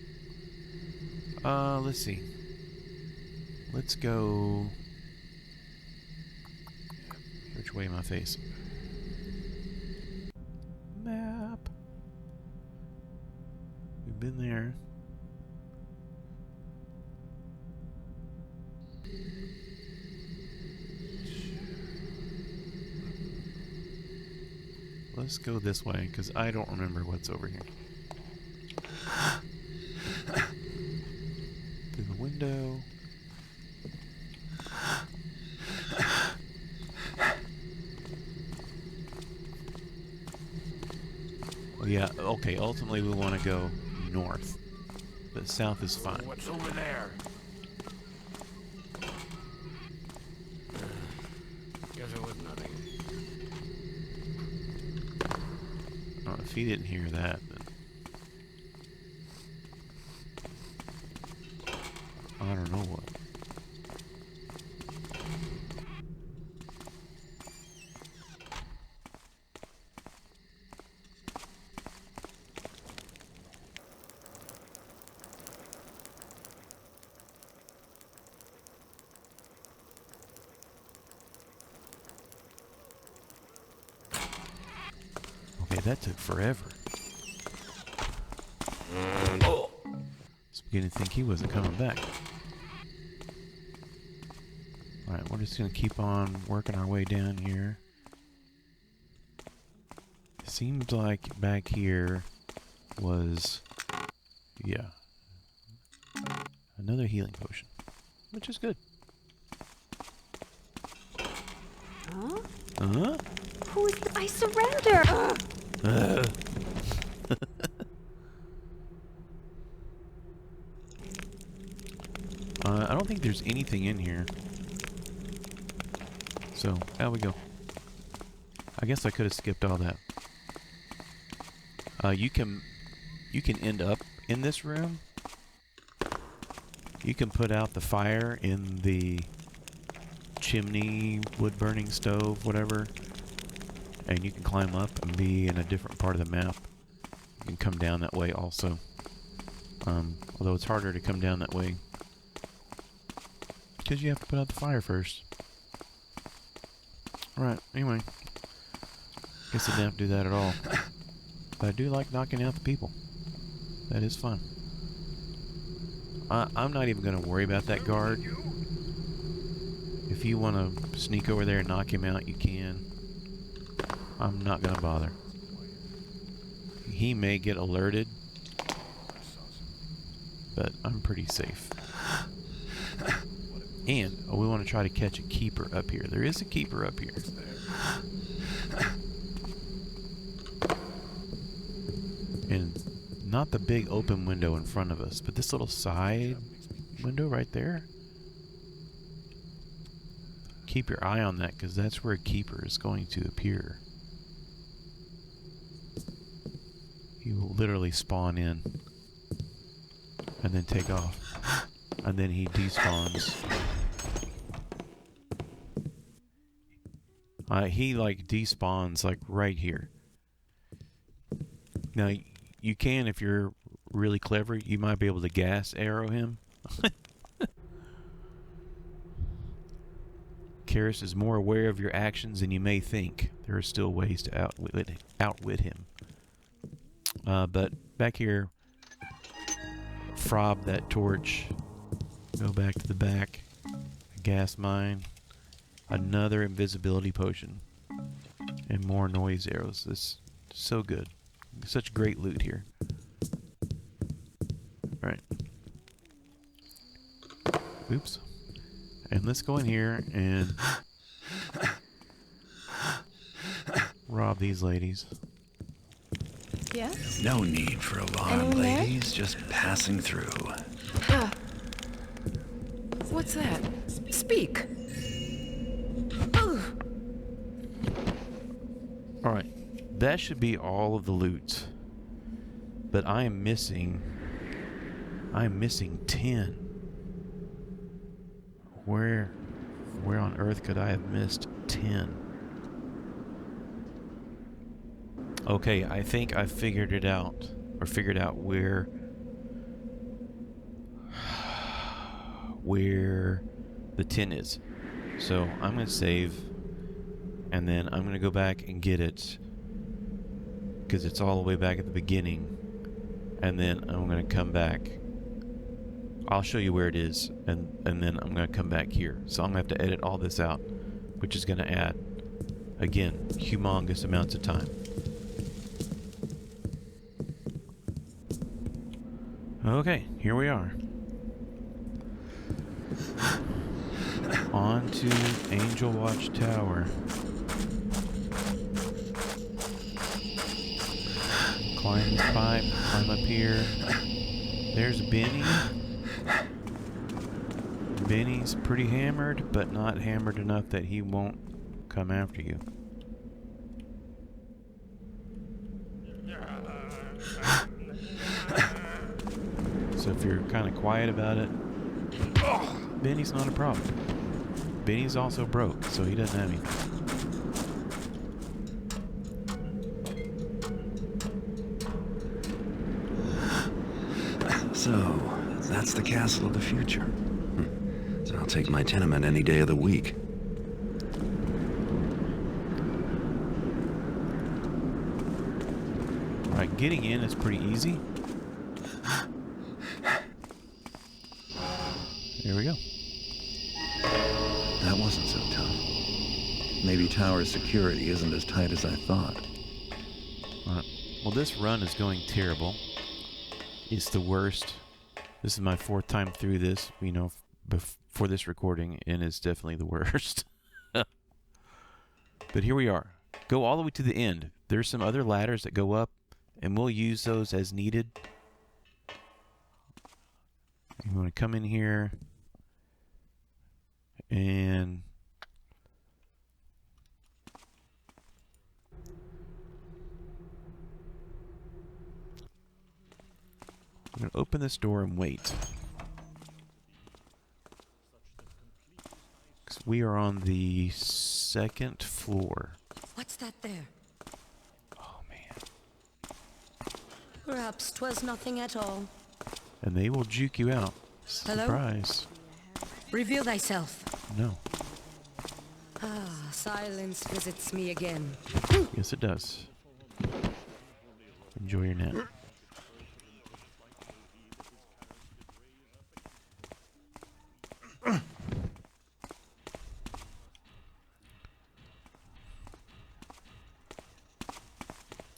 Speaker 1: Let's see. Let's go. Which way am I facing? Map. We've been there. Let's go this way, because I don't remember what's over here. Through the window. Oh yeah, okay, ultimately we want to go north. But south is fine.
Speaker 5: What's over there?
Speaker 4: Guess it was nothing.
Speaker 1: Oh, if he didn't hear that, then I don't know what. Okay, that took forever. I was beginning to think he wasn't coming back. Alright, we're just going to keep on working our way down here. Seems like back here was, yeah, another healing potion, which is good.
Speaker 9: Huh?
Speaker 1: Huh?
Speaker 9: Who is I surrender!
Speaker 1: I don't think there's anything in here. So, out we go. I guess I could have skipped all that. You can end up in this room. You can put out the fire in the chimney, wood burning stove, whatever. And you can climb up and be in a different part of the map. You can come down that way also. Although it's harder to come down that way because you have to put out the fire first. Alright, anyway. Guess I didn't have to do that at all. But I do like knocking out the people. That is fun. I'm not even going to worry about that guard. If you want to sneak over there and knock him out, you can. I'm not going to bother. He may get alerted, but I'm pretty safe. And we want to try to catch a keeper up here. There is a keeper up here. And not the big open window in front of us, but this little side window right there. Keep your eye on that, because that's where a keeper is going to appear. He will literally spawn in and then take off. And then he despawns. He like despawns like right here. Now you can, if you're really clever, you might be able to gas arrow him. Karis is more aware of your actions than you may think. There are still ways to outwit him. But back here, frob that torch. Go back to the back. Gas mine. Another invisibility potion. And more noise arrows. This is so good. Such great loot here. Alright. Oops. And let's go in here and rob these ladies.
Speaker 9: Yeah?
Speaker 2: No need for alarm,
Speaker 9: Anyone there?
Speaker 2: ladies. Just passing through.
Speaker 7: What's that? Speak!
Speaker 1: Alright. That should be all of the loot. But I am missing 10. Where on earth could I have missed 10? Okay, I think I figured it out. Or figured out where the 10 is. So I'm going to save. And then I'm going to go back and get it. Because it's all the way back at the beginning. And then I'm going to come back. I'll show you where it is, and then I'm going to come back here. So I'm going to have to edit all this out, which is going to add, again, humongous amounts of time. Okay, here we are. On to Angelwatch Tower. Climb this pipe, climb up here. There's Benny. Benny's pretty hammered, but not hammered enough that he won't come after you. So if you're kind of quiet about it, Benny's not a problem. Benny's also broke, so he doesn't have anything.
Speaker 2: So, that's the castle of the future. So I'll take my tenement any day of the week.
Speaker 1: Alright, getting in is pretty easy. Here we go.
Speaker 2: That wasn't so tough. Maybe tower security isn't as tight as I thought.
Speaker 1: Alright. Well, this run is going terrible. It's the worst. This is my 4th time through this, you know, before this recording, and it's definitely the worst. But here we are. Go all the way to the end. There's some other ladders that go up, and we'll use those as needed. You want to come in here, and I'm going to open this door and wait. Because we are on the 2nd floor.
Speaker 10: What's that there?
Speaker 1: Oh, man.
Speaker 10: Perhaps 'twas nothing at all.
Speaker 1: And they will juke you out.
Speaker 10: Hello?
Speaker 1: Surprise.
Speaker 10: Reveal thyself.
Speaker 1: No.
Speaker 10: Ah, silence visits me again.
Speaker 1: Yes, it does. Enjoy your nap.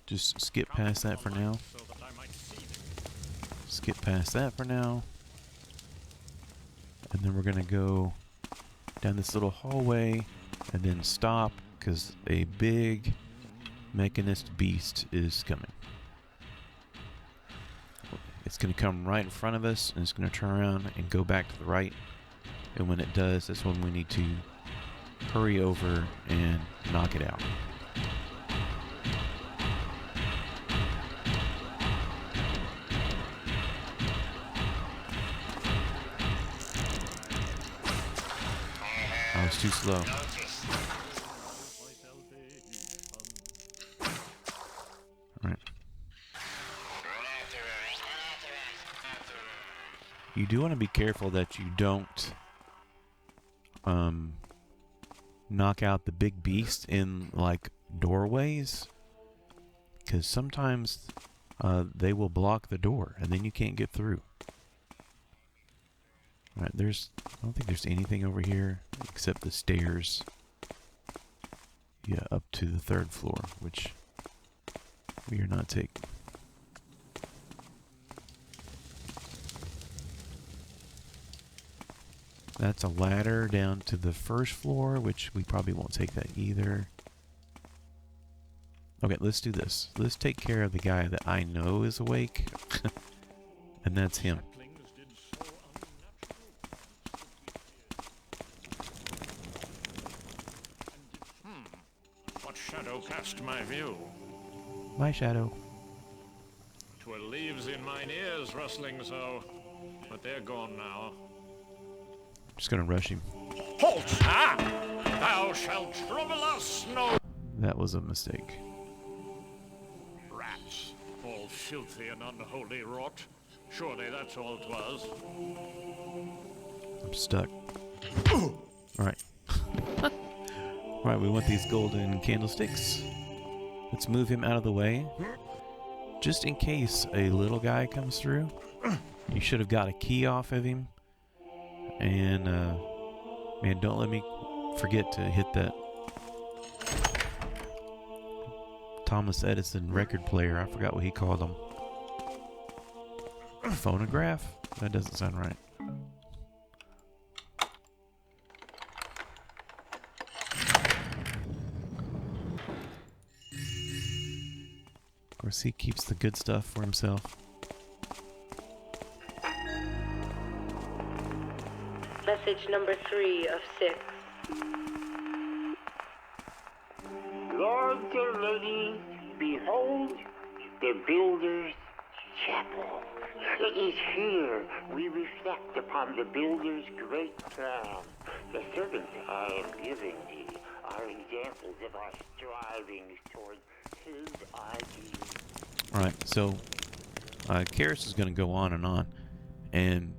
Speaker 1: Just skip past that for now. Skip past that for now. And then we're going to go down this little hallway and then stop because a big mechanist beast is coming. It's going to come right in front of us and it's going to turn around and go back to the right. And when it does, that's when we need to hurry over and knock it out. I was too slow. Alright. You do want to be careful that you don't knock out the big beast in like doorways, because sometimes they will block the door and then you can't get through. Alright, I don't think there's anything over here except the stairs. Yeah, up to the 3rd floor, which we are not taking. That's a ladder down to the 1st floor, which we probably won't take that either. Okay, let's do this. Let's take care of the guy that I know is awake. And that's him.
Speaker 5: What shadow cast my view?
Speaker 1: My shadow.
Speaker 5: 'Twere leaves in mine ears rustling so, but they're gone now.
Speaker 1: I'm just gonna rush him.
Speaker 5: Halt! Ah! Thou shalt trouble us no.
Speaker 1: That was a mistake.
Speaker 5: Rats, all filthy and unholy rot. Surely that's all 'twas.
Speaker 1: I'm stuck. Alright. Alright, we want these golden candlesticks. Let's move him out of the way. Just in case a little guy comes through. You should have got a key off of him. And, man, don't let me forget to hit that Thomas Edison record player. I forgot what he called them. Phonograph? That doesn't sound right. Of course, he keeps the good stuff for himself.
Speaker 11: Message number 3 of 6.
Speaker 12: Lords and ladies, behold the Builder's Chapel. It is here we reflect upon the Builder's great plan. The servants I am giving thee are examples of our strivings toward his ideals.
Speaker 1: Alright, so Karis is going to go on, and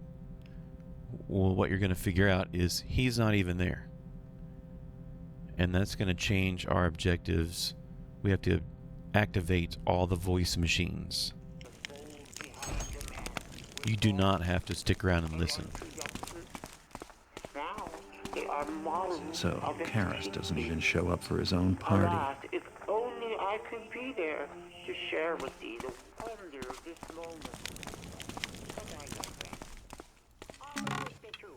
Speaker 1: well, what you're going to figure out is he's not even there. And that's going to change our objectives. We have to activate all the voice machines. You do not have to stick around and listen.
Speaker 2: So, Karis doesn't even show up for his own party.
Speaker 12: Alas, if only I could be there to share with thee the wonder of this moment. But I digress. On with the tour.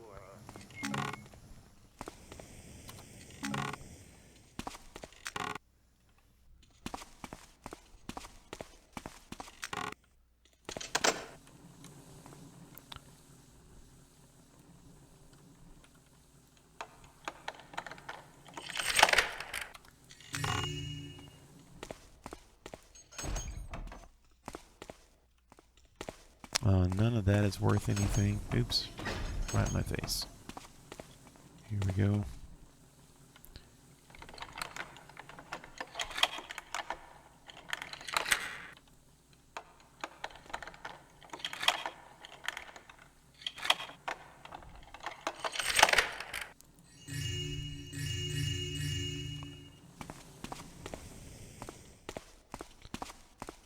Speaker 1: None of that is worth anything. Oops. Right in my face. Here we go.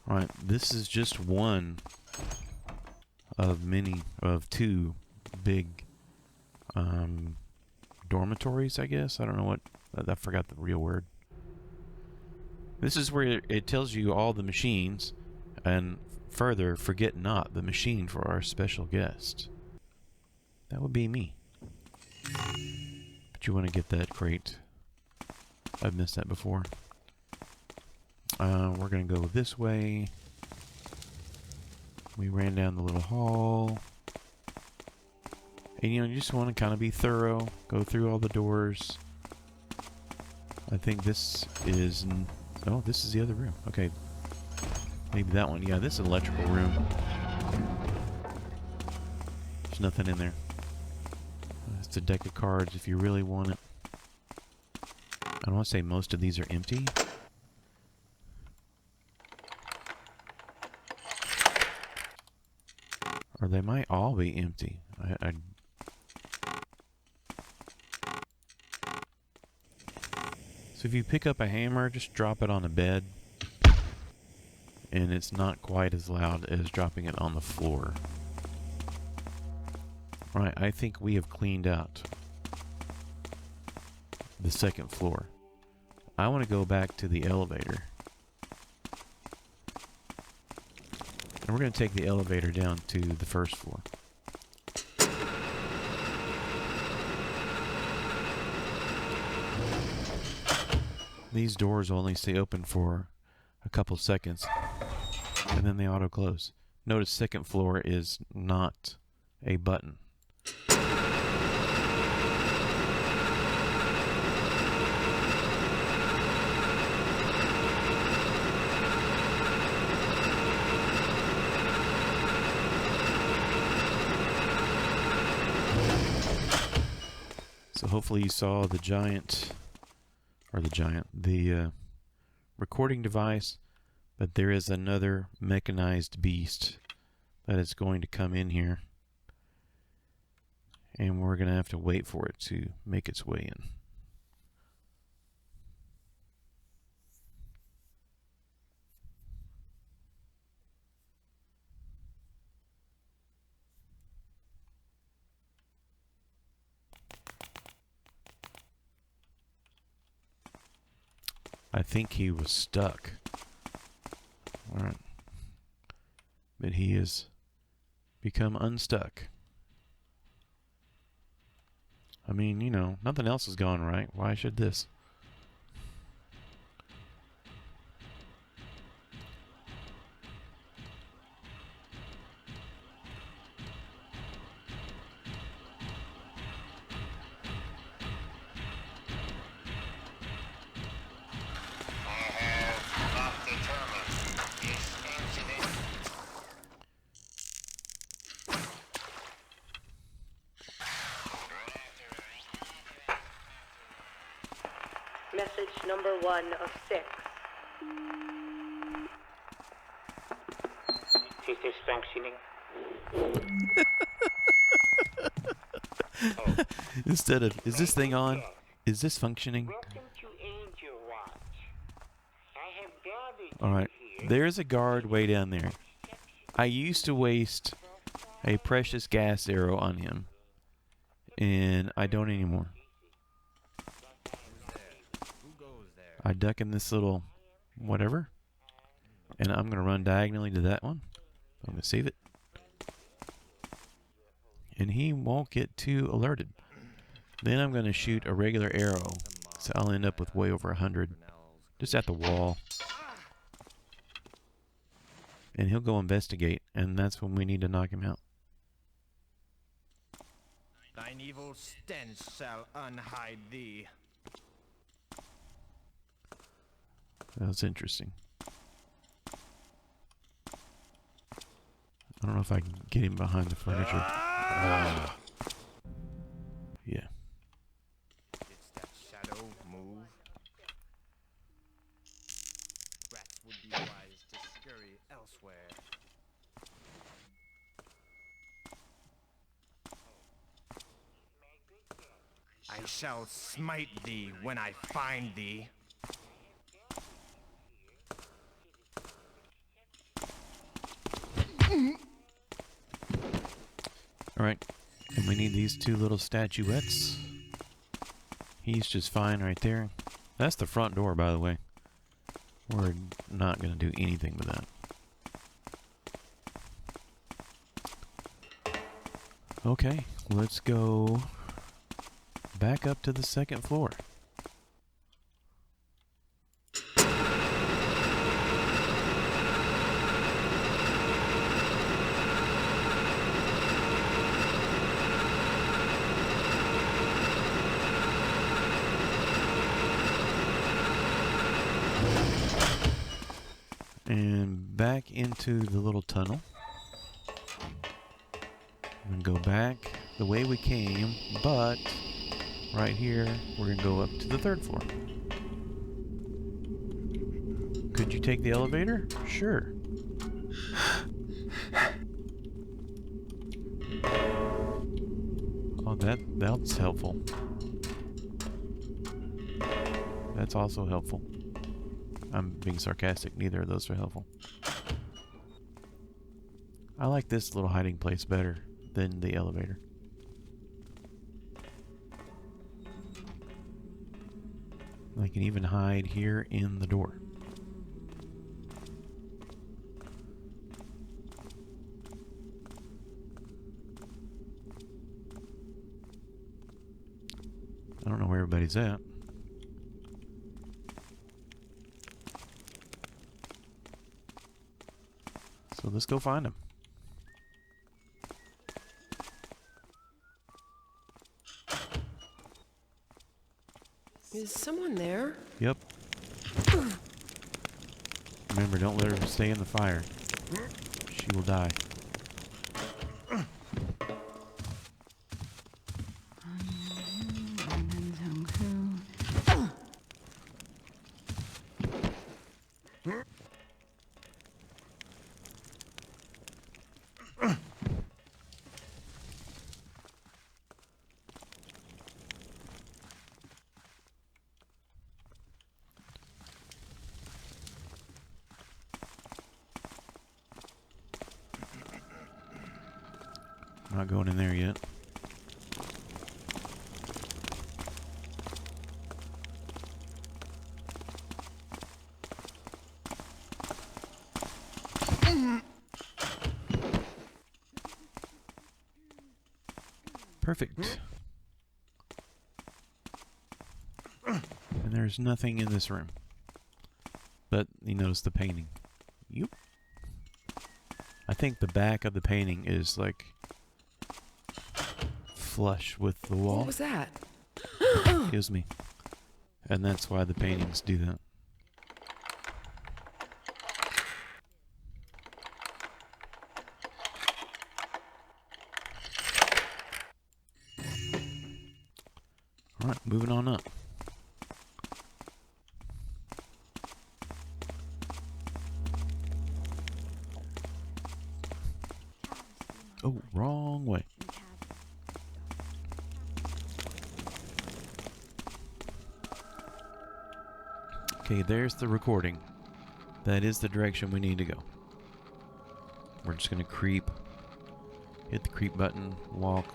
Speaker 1: Alright, this is just one of two big dormitories, I guess. I don't know what, I forgot the real word. This is where it tells you all the machines, and further, forget not the machine for our special guest. That would be me. But you want to get that crate. I've missed that before. We're going to go this way. We ran down the little hall. And you just want to kind of be thorough. Go through all the doors. I think this is... Oh, this is the other room. Okay. Maybe that one. Yeah, this is an electrical room. There's nothing in there. It's a deck of cards if you really want it. I want to say most of these are empty. Or they might all be empty. So if you pick up a hammer, just drop it on a bed. And it's not quite as loud as dropping it on the floor. Right, I think we have cleaned out the second floor. I want to go back to the elevator. And we're going to take the elevator down to the first floor. These doors only stay open for a couple seconds, and then they auto close. Notice second floor is not a button. So hopefully you saw the recording device, but there is another mechanized beast that is going to come in here, and we're going to have to wait for it to make its way in. I think he was stuck. Alright. But he has become unstuck. I mean, you know, nothing else has gone right. Why should this?
Speaker 11: Message number 1 of 6.
Speaker 12: Is this functioning?
Speaker 1: Instead of, is this thing on? Is this functioning?
Speaker 12: Welcome to Angelwatch. I have gathered
Speaker 1: Alright, there's a guard way down there. I used to waste a precious gas arrow on him, and I don't anymore. I duck in this little whatever, and I'm going to run diagonally to that one. I'm going to save it. And he won't get too alerted. Then I'm going to shoot a regular arrow, so I'll end up with way over 100, just at the wall. And he'll go investigate, and that's when we need to knock him out.
Speaker 4: Thine evil stench shall unhide thee.
Speaker 1: That's interesting. I don't know if I can get him behind the furniture. Yeah.
Speaker 4: It's that shadow move. Rats would be wise to scurry elsewhere. I shall smite thee when I find thee.
Speaker 1: Alright, and we need these two little statuettes. He's just fine right there. That's the front door, by the way. We're not going to do anything with that. Okay, let's go back up to the second floor. And back into the little tunnel. And go back the way we came, but right here we're going to go up to the third floor. Could you take the elevator? Sure. Oh, that's helpful. That's also helpful. I'm being sarcastic. Neither of those are helpful. I like this little hiding place better than the elevator. I can even hide here in the door. I don't know where everybody's at. So let's go find them.
Speaker 7: Is someone there?
Speaker 1: Yep. Remember, don't let her stay in the fire. She will die. Not going in there yet. Perfect. And there's nothing in this room. But you notice the painting. Yep. I think the back of the painting is like flush with the wall.
Speaker 7: What was that?
Speaker 1: Excuse me. And that's why the paintings do that. Alright, moving on up. Oh, wrong way. Okay, there's the recording. That is the direction we need to go. We're just gonna creep. Hit the creep button, walk.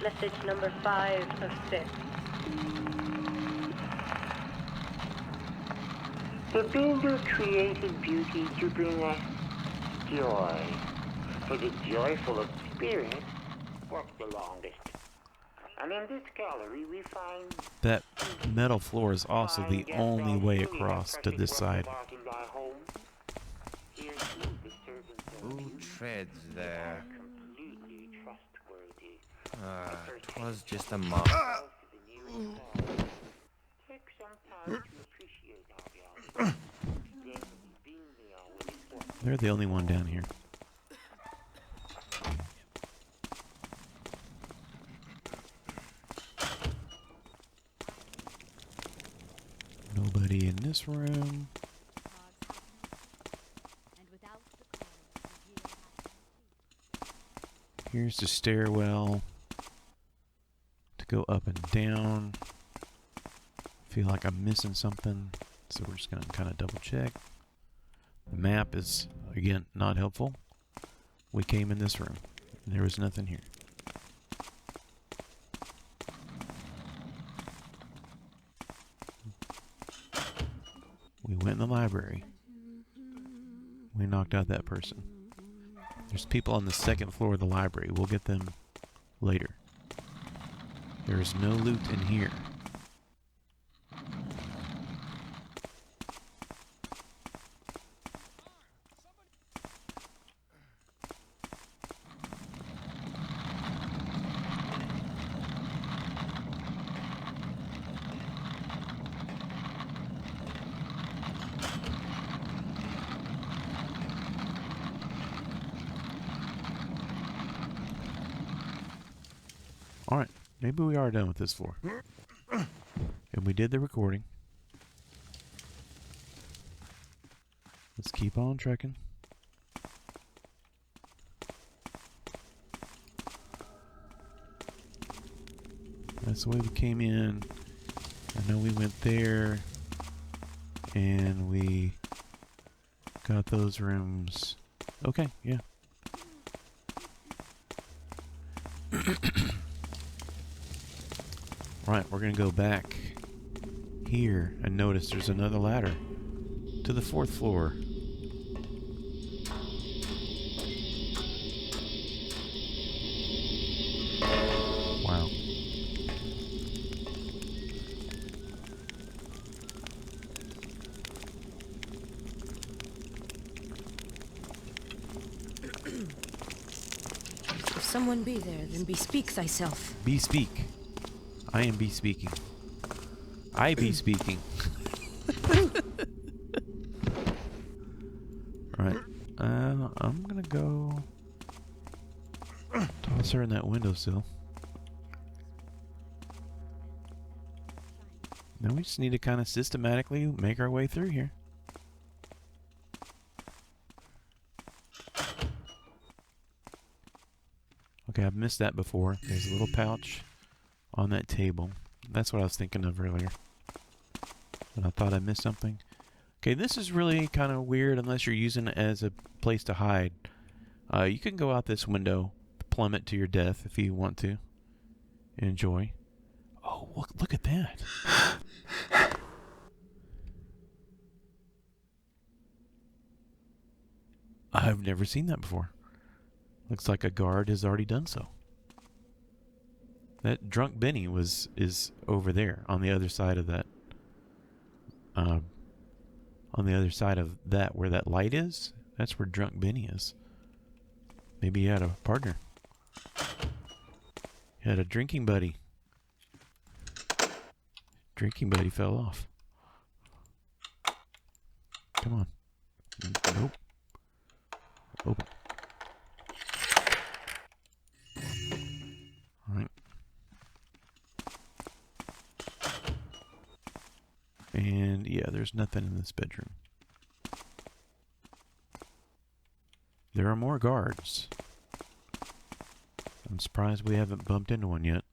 Speaker 11: Message number 5 of 6.
Speaker 12: The builder created beauty to bring us joy. For the joyful of spirit work the longest. And in this gallery we find...
Speaker 1: That metal floor is also the only way across to this side.
Speaker 13: Who treads there? 'Twas just a mock.
Speaker 1: They're the only one down here. Nobody in this room. Here's the stairwell to go up and down. Feel like I'm missing something, so we're just gonna kind of double check. The map is, again, not helpful. We came in this room, and there was nothing here. We went in the library. We knocked out that person. There's people on the second floor of the library. We'll get them later. There is no loot in here. Alright, maybe we are done with this floor. And we did the recording. Let's keep on trekking. That's the way we came in. I know we went there. And we got those rooms. Okay, yeah. Right, we're gonna go back here and notice there's another ladder to the 4th floor. Wow.
Speaker 10: If someone be there, then bespeak thyself.
Speaker 1: Bespeak. I am bespeaking. I be speaking. Right. I'm gonna go toss her in that windowsill. Now we just need to kind of systematically make our way through here. Okay, I've missed that before. There's a little pouch on that table. That's what I was thinking of earlier. But I thought I missed something. Okay, this is really kind of weird unless you're using it as a place to hide. You can go out this window, plummet to your death if you want to. Enjoy. Oh, look at that. I've never seen that before. Looks like a guard has already done so. That drunk Benny is over there on the other side of that. On the other side of that, where that light is, that's where drunk Benny is. Maybe he had a partner. He had a drinking buddy. Drinking buddy fell off. Come on. Nope. Open. Alright. And yeah, there's nothing in this bedroom. There are more guards. I'm surprised we haven't bumped into one yet.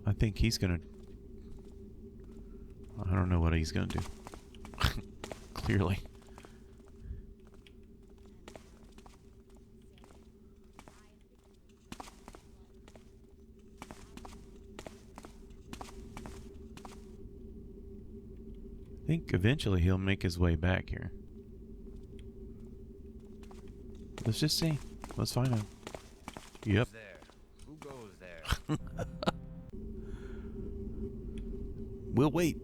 Speaker 1: I think he's gonna... I don't know what he's gonna do. Clearly. I think eventually he'll make his way back here. Let's just see. Let's find him. Yep.
Speaker 13: Who goes there?
Speaker 1: We'll wait.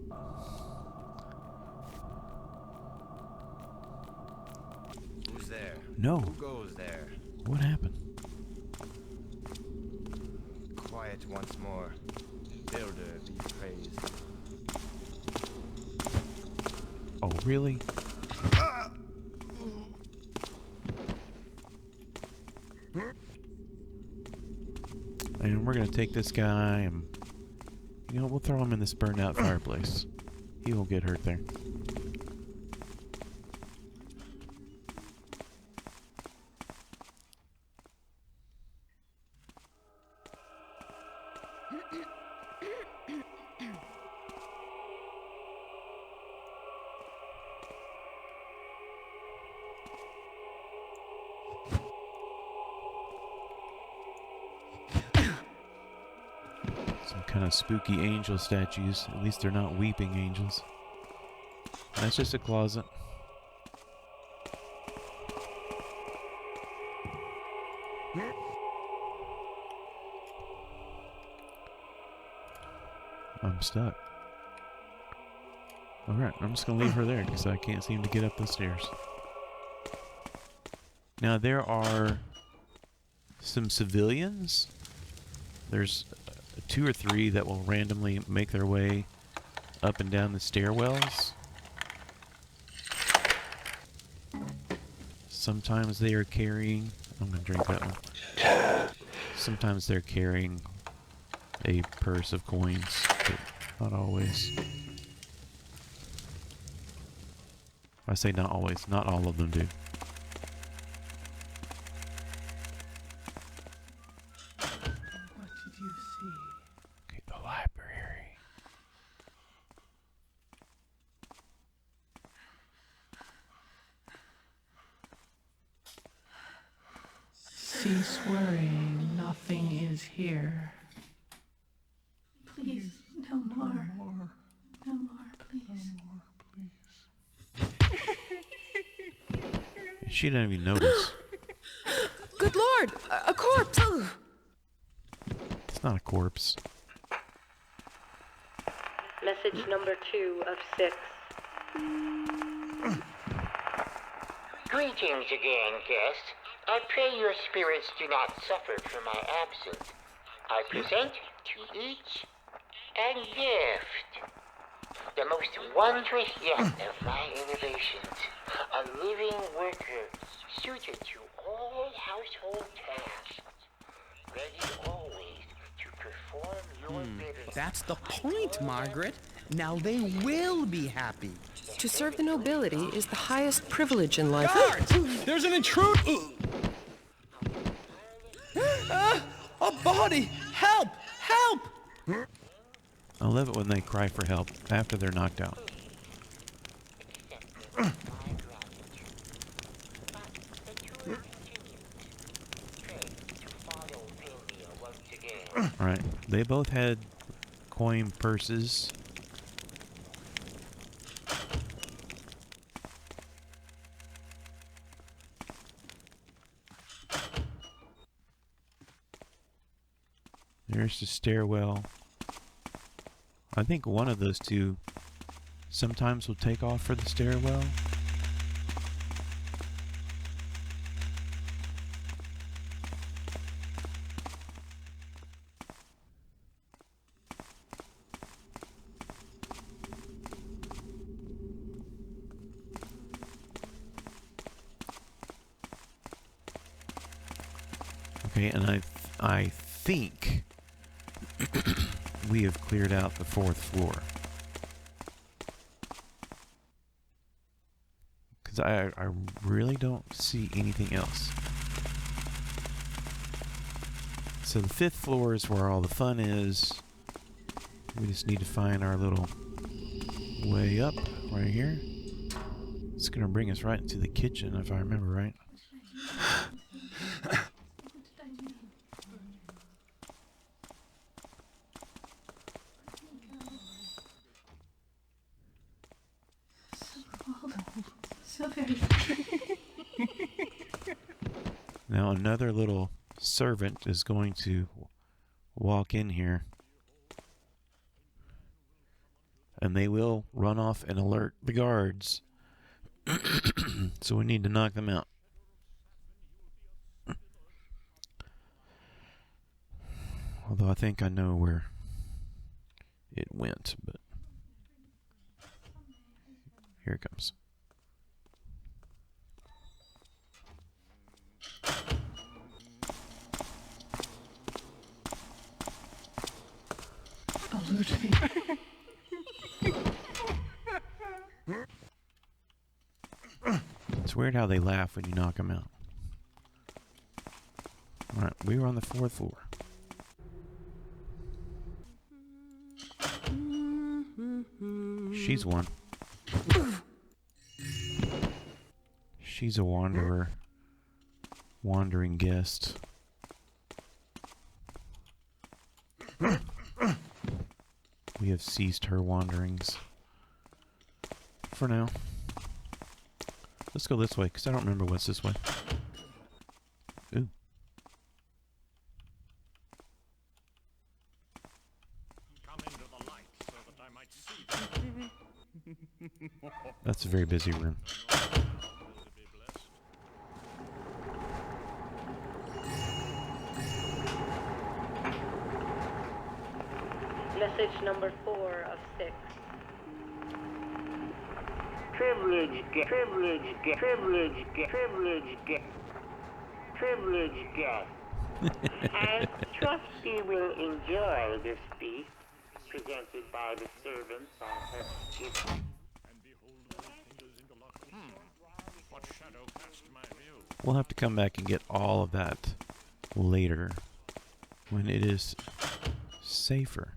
Speaker 13: Who's there?
Speaker 1: No.
Speaker 13: Who goes there?
Speaker 1: What happened?
Speaker 13: Quiet once more. Builder be praised.
Speaker 1: Oh, really? And we're gonna take this guy and, you know, we'll throw him in this burned out fireplace. He won't get hurt there. kind of spooky angel statues. At least they're not weeping angels. That's just a closet. I'm stuck. Alright, I'm just gonna leave her there because I can't seem to get up the stairs. Now there are some civilians. There's 2 or 3 that will randomly make their way up and down the stairwells. Sometimes they are carrying... I'm gonna drink that one. Sometimes they're carrying a purse of coins, but not always. I say not always, not all of them do.
Speaker 14: What did you see?
Speaker 1: Okay, the library.
Speaker 14: Cease worrying, nothing is here.
Speaker 9: Please, no more. No more, please.
Speaker 1: She didn't even notice.
Speaker 7: Good lord! A corpse!
Speaker 1: It's not a corpse.
Speaker 11: Message number 2 of 6.
Speaker 12: Greetings again, guest. I pray your spirits do not suffer from my absence. I present to each a gift. The most wondrous yet of my innovations. A living worker suited to all household tasks. Ready always to perform your bidding.
Speaker 6: That's the point, Margaret. Now they will be happy.
Speaker 7: To serve the nobility is the highest privilege in life.
Speaker 6: Guards! There's an intruder! A body! Help! Help!
Speaker 1: I love it when they cry for help after they're knocked out. Alright, they both had coin purses. There's the stairwell. I think one of those two sometimes will take off for the stairwell. Okay, and I think we have cleared out the 4th floor. Because I really don't see anything else. So the 5th floor is where all the fun is. We just need to find our little way up right here. It's going to bring us right into the kitchen if I remember right.
Speaker 9: So very.
Speaker 1: Now another little servant is going to walk in here. And they will run off and alert the guards. So we need to knock them out. Although I think I know where it went, but here it comes.
Speaker 14: Alert me.
Speaker 1: It's weird how they laugh when you knock them out. Alright, we were on the 4th floor. She's one. She's a wanderer. Wandering guest. We have ceased her wanderings. For now. Let's go this way, because I don't remember what's this way. Ooh.
Speaker 5: Come into the light so that I might see them.
Speaker 1: That's a very busy room.
Speaker 11: Message number 4 of 6.
Speaker 12: Privilege guest. Privilege guest. Privilege guest. Privilege guest. Privilege guest. I trust you will enjoy this feast presented by the servants on her gift.
Speaker 5: And behold my fingers interlocked. What shadow cast my view?
Speaker 1: We'll have to come back and get all of that later when it is safer.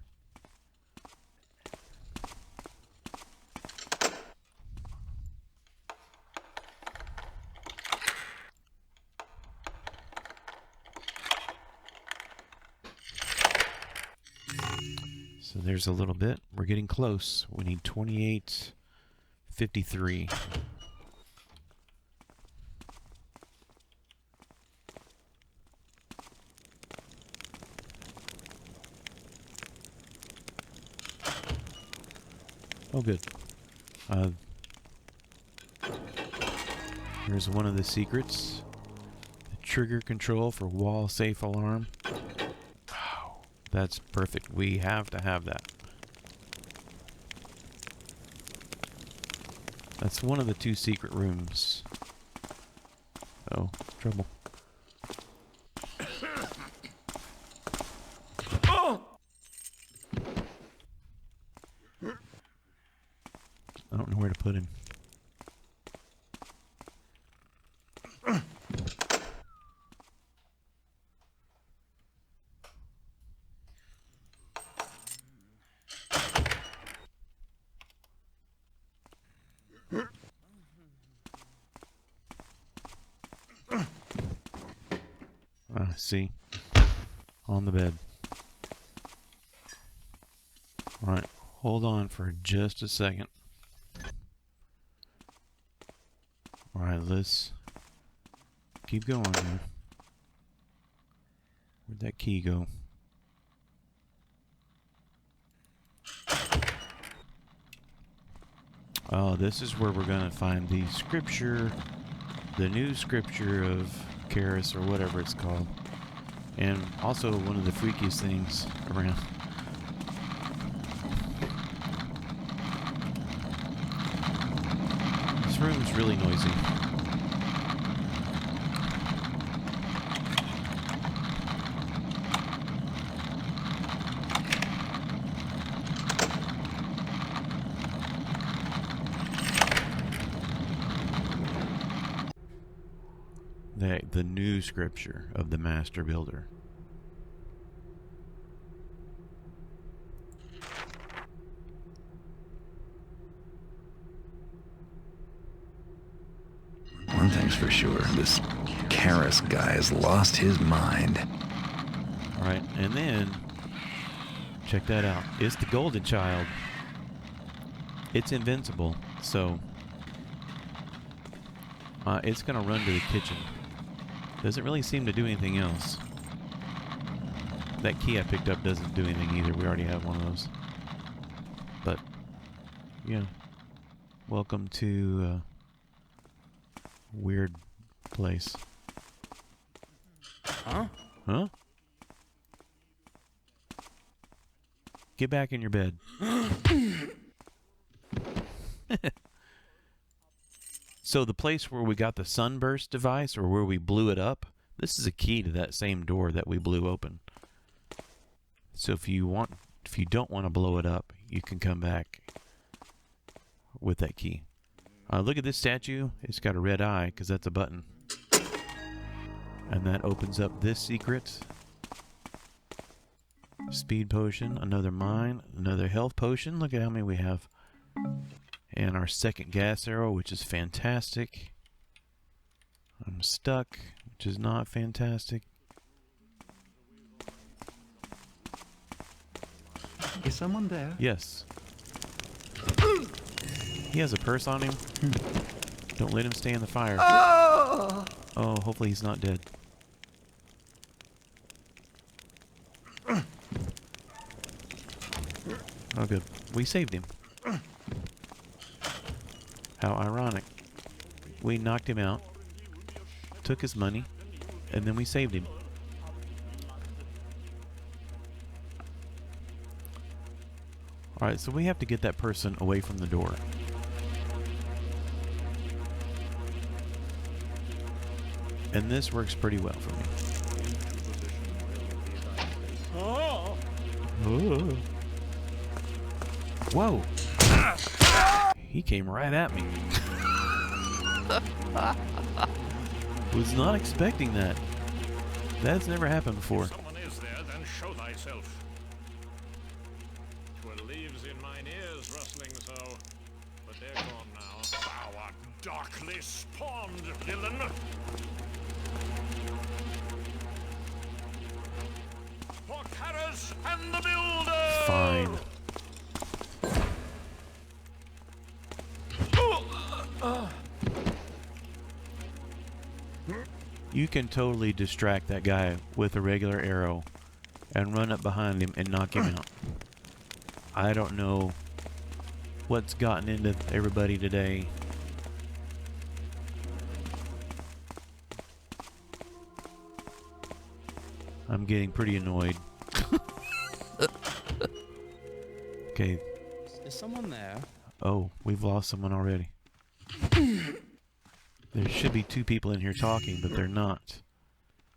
Speaker 1: So there's a little bit. We're getting close. We need 2853. Oh, good. Here's one of the secrets. The trigger control for wall safe alarm. That's perfect. We have to have that. That's one of the 2 secret rooms. Oh, trouble.
Speaker 5: Oh!
Speaker 1: I don't know where to put him. See, on the bed. All right, hold on for just a second. All right, let's keep going here. Where'd that key go? Oh, this is where we're gonna find the scripture, the new scripture of Karis, or whatever it's called. And also one of the freakiest things around. This room's really noisy. The new scripture of the Master Builder.
Speaker 2: One thing's for sure, this Karis guy has lost his mind.
Speaker 1: Alright, and then, check that out. It's the Golden Child. It's invincible, so it's gonna run to the kitchen. Doesn't really seem to do anything else. That key I picked up doesn't do anything either. We already have one of those. But, yeah. Welcome to weird place.
Speaker 6: Huh?
Speaker 1: Huh? Get back in your bed. So the place where we got the sunburst device, or where we blew it up, this is a key to that same door that we blew open. So if you don't want to blow it up, you can come back with that key. Look at this statue. It's got a red eye because that's a button. And that opens up this secret. Speed potion, another mine, another health potion. Look at how many we have. And our second gas arrow, which is fantastic. I'm stuck, which is not fantastic.
Speaker 15: Is someone there?
Speaker 1: Yes. He has a purse on him. Don't let him stay in the fire.
Speaker 15: Oh!
Speaker 1: Oh, hopefully he's not dead. Oh, good. We saved him. How ironic. We knocked him out, took his money, and then we saved him. Alright, so we have to get that person away from the door. And this works pretty well for me.
Speaker 5: Oh.
Speaker 1: Ooh. Whoa! He came right at me. Was not expecting that. That's never happened before.
Speaker 5: If someone is there, then show thyself. 'Twere leaves in mine ears rustling so, but they're gone now. Thou art darkly spawned, villain. For Karas and the Builder!
Speaker 1: Fine. You can totally distract that guy with a regular arrow and run up behind him and knock him out. I don't know what's gotten into everybody today. I'm getting pretty annoyed. Okay.
Speaker 6: Is someone there?
Speaker 1: Oh, we've lost someone already. There should be two people in here talking, but they're not.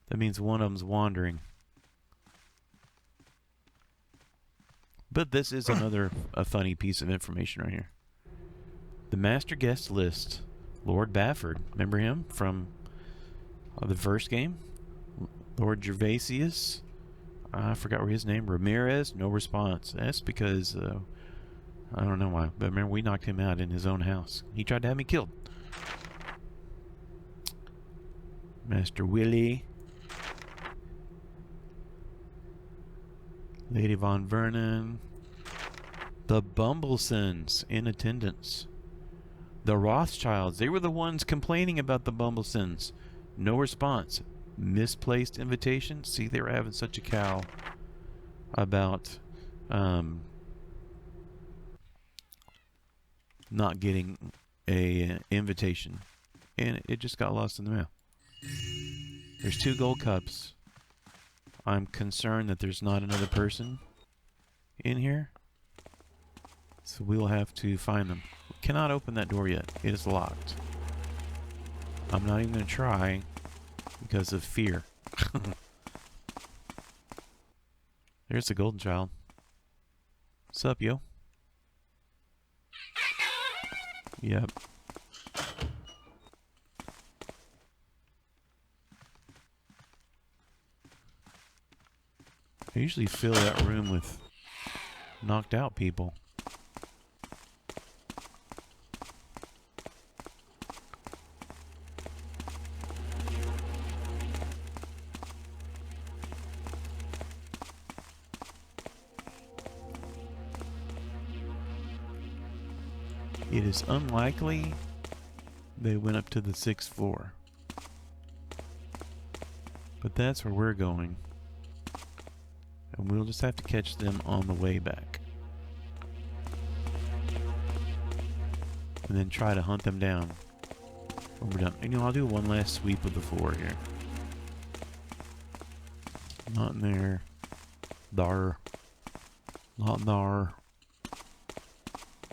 Speaker 1: That means one of them's wandering. But this is another funny piece of information right here. The master guest list. Lord Bafford. Remember him from the first game? Lord Gervasius. I forgot what his name. Ramirez. No response. That's because I don't know why. But remember, we knocked him out in his own house. He tried to have me killed. Master Willie. Lady Von Vernon. The Bumblesons in attendance. The Rothschilds. They were the ones complaining about the Bumblesons. No response. Misplaced invitation. See, they were having such a cow about not getting a invitation, and it just got lost in the mail. There's 2 gold cups. I'm concerned that there's not another person in here, so we will have to find them. We cannot open that door yet. It is locked. I'm not even going to try because of fear. There's the golden child. What's up, yo? Yep. I usually fill that room with knocked out people. It is unlikely they went up to the 6th floor. But that's where we're going. And we'll just have to catch them on the way back. And then try to hunt them down when we're done. And, you know, I'll do one last sweep of the floor here. Not in there. There. Not there.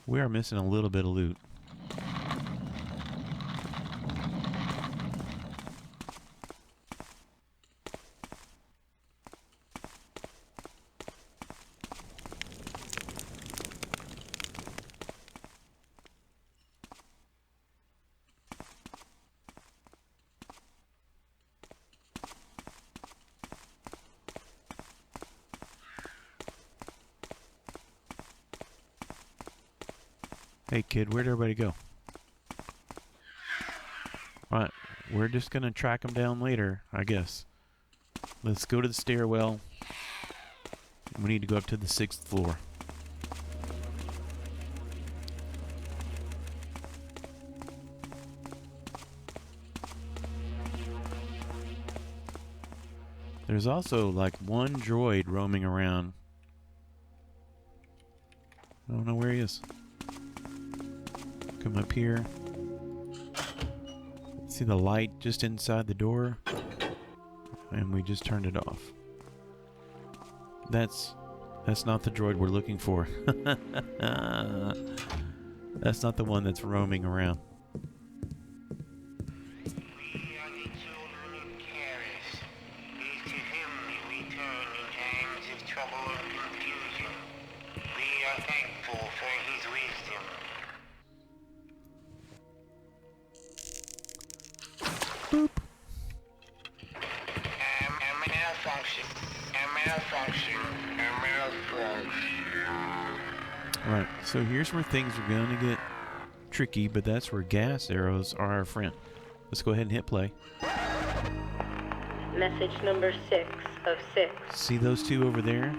Speaker 1: We are missing a little bit of loot. Hey kid, where'd everybody go? Alright, we're just gonna track them down later, I guess. Let's go to the stairwell. We need to go up to the 6th floor. There's also like one droid roaming around. I don't know where he is. Come up here. See the light just inside the door? And we just turned it off. That's not the droid we're looking for. That's not the one that's roaming around. Boop. Right, so here's where things are going to get tricky, but that's where gas arrows are our friend. Let's go ahead and hit play.
Speaker 11: Message number 6 of 6.
Speaker 1: See those two over there?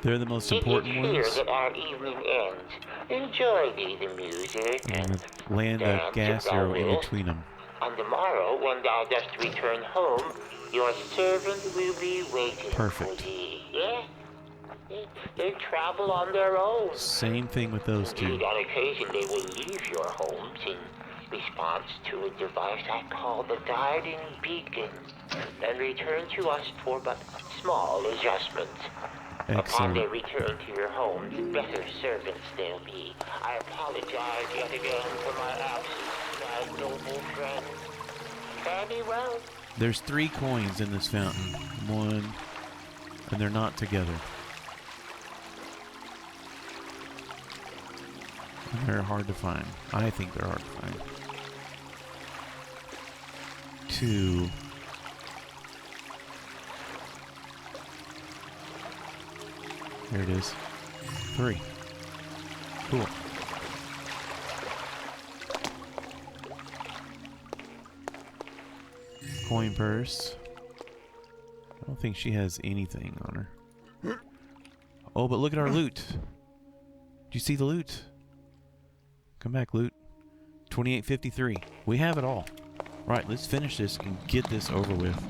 Speaker 1: They're the most important ones.
Speaker 12: It is here that our evening ends. Enjoy the music
Speaker 1: and land a gas arrow in between them.
Speaker 12: On the morrow, when thou dost return home, your servant will be waiting for thee. Yeah? They travel on their own.
Speaker 1: Same thing with those two.
Speaker 12: Indeed, on occasion, they will leave your homes in response to a device I call the guiding beacon, and return to us for but small adjustments.
Speaker 1: Excellent.
Speaker 12: Upon their return to your homes, better servants they'll be. I apologize yet again for my absence, my noble friend. Fare thee well.
Speaker 1: There's 3 coins in this fountain. 1, and they're not together. And they're hard to find. I think they're hard to find. 2. There it is. 3. Cool. Coin purse. I don't think she has anything on her. Oh, but look at our loot. Do you see the loot? Come back, loot. 2853. We have it all. Right, let's finish this and get this over with.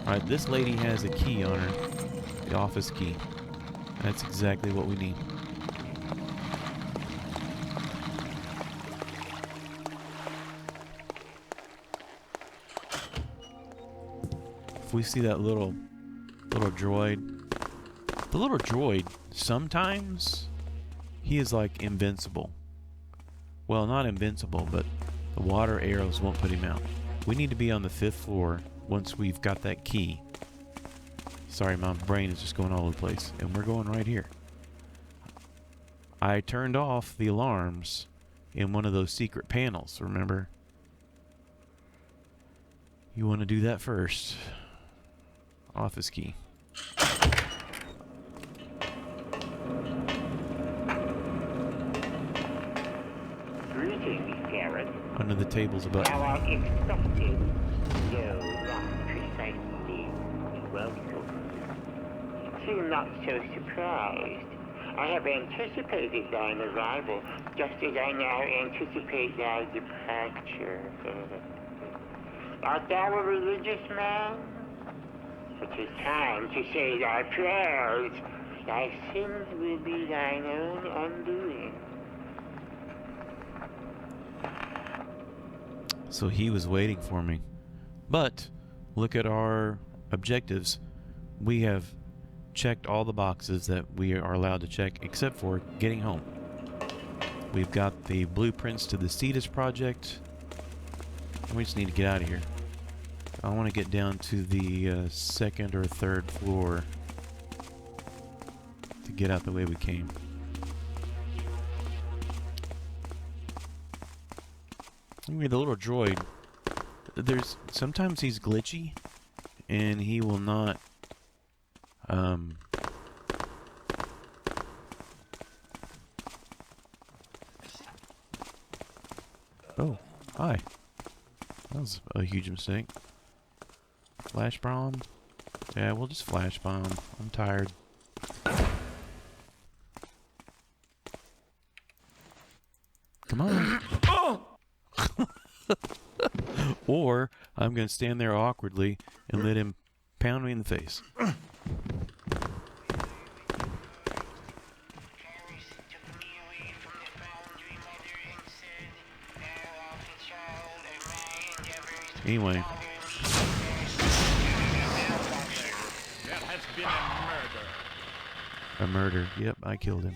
Speaker 1: Alright, this lady has a key on her. The office key. That's exactly what we need. If we see that little droid, the little droid, sometimes he is like invincible. Well, not invincible, but the water arrows won't put him out. We need to be on the 5th floor once we've got that key. Sorry, my brain is just going all over the place. And we're going right here. I turned off the alarms in one of those secret panels, remember? You want to do that first. Office key.
Speaker 12: Greetings, Garrett.
Speaker 1: Under the table's a button.
Speaker 12: Thou art expected, though not precisely welcome. Seem not so surprised. I have anticipated thine arrival, just as I now anticipate thy departure. Art thou a religious man? It is time to say thy prayers. Thy sins will be thine own undoing.
Speaker 1: So he was waiting for me. But look at our objectives. We have checked all the boxes that we are allowed to check except for getting home. We've got the blueprints to the Cetus project. We just need to get out of here. I want to get down to the 2nd or 3rd floor to get out the way we came. Anyway, the little droid, sometimes he's glitchy and he will not oh, hi. That was a huge mistake. Flash bomb? Yeah, we'll just flash bomb. I'm tired. Come on. Or I'm going to stand there awkwardly and let him pound me in the face. Anyway.
Speaker 5: There has been a murder.
Speaker 1: A murder. Yep, I killed him.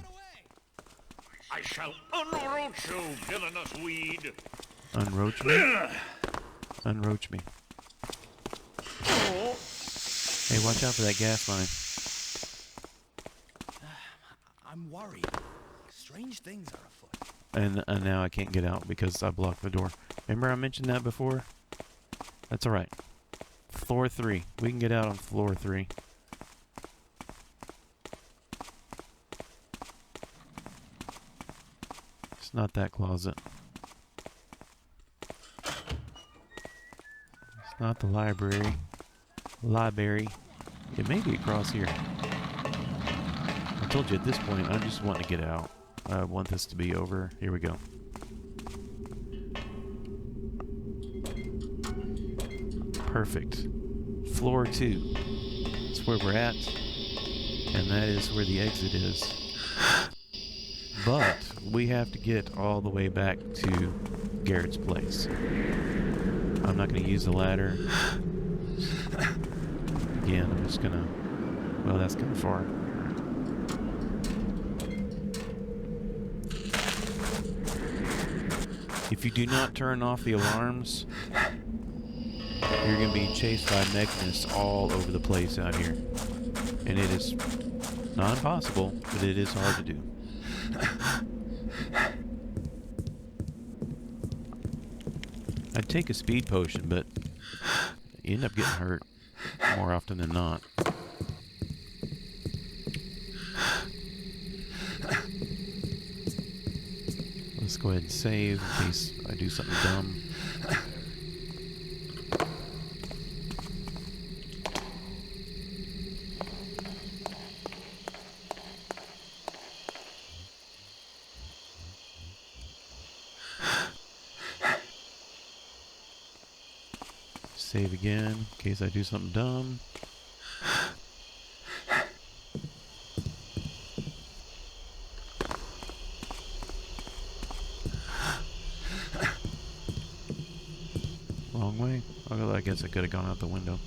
Speaker 5: I shall unroach you, villainous weed.
Speaker 1: Unroach me? Unroach me. Hey, watch out for that gas line.
Speaker 6: I'm worried. Strange things are afoot.
Speaker 1: And now I can't get out because I blocked the door. Remember I mentioned that before? That's alright. Floor 3. We can get out on floor 3. It's not that closet. It's not the library. Library. It may be across here. I told you at this point, I just want to get out. I want this to be over. Here we go. Perfect. Floor 2. That's where we're at. And that is where the exit is. But we have to get all the way back to Garrett's place. I'm not going to use the ladder. Again, I'm just going to... Well, that's kind of far. If you do not turn off the alarms, you're going to be chased by mechanists all over the place out here. And it is not impossible, but it is hard to do. I'd take a speed potion, but you end up getting hurt more often than not. Let's go ahead and save in case I do something dumb. Save again in case I do something dumb. Wrong way? Oh, I guess I could have gone out the window.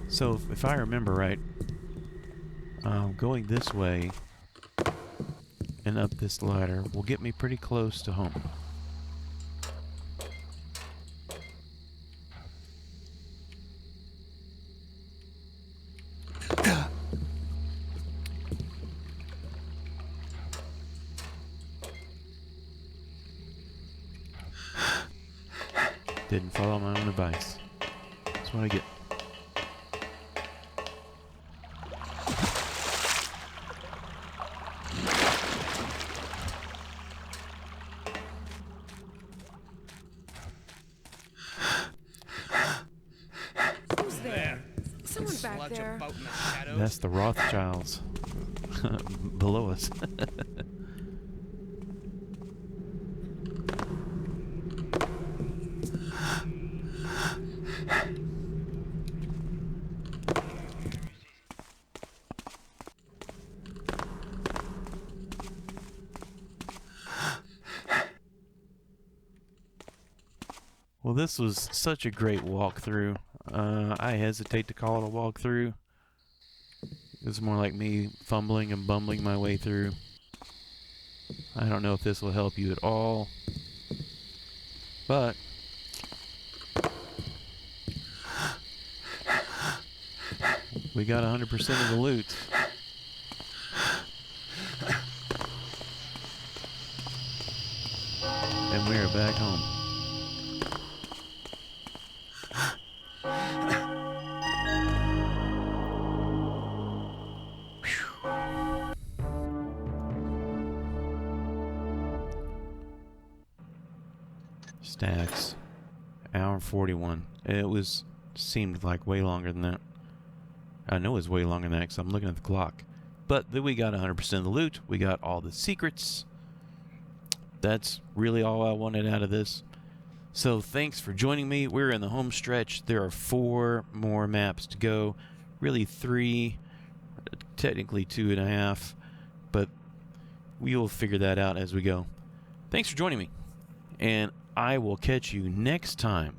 Speaker 1: So, if I remember right, going this way and up this ladder will get me pretty close to home. Didn't follow my own advice. That's what I get. That's the Rothchilds below us. Well, this was such a great walkthrough. I hesitate to call it a walkthrough. It's more like me fumbling and bumbling my way through. I don't know if this will help you at all, but we got 100% of the loot. And we are back home. stats. Hour and 41. It seemed like way longer than that. I know it was way longer than that because I'm looking at the clock. But then we got 100% of the loot. We got all the secrets. That's really all I wanted out of this. So thanks for joining me. We're in the home stretch. There are 4 more maps to go. Really 3, technically 2.5. But we will figure that out as we go. Thanks for joining me. And I will catch you next time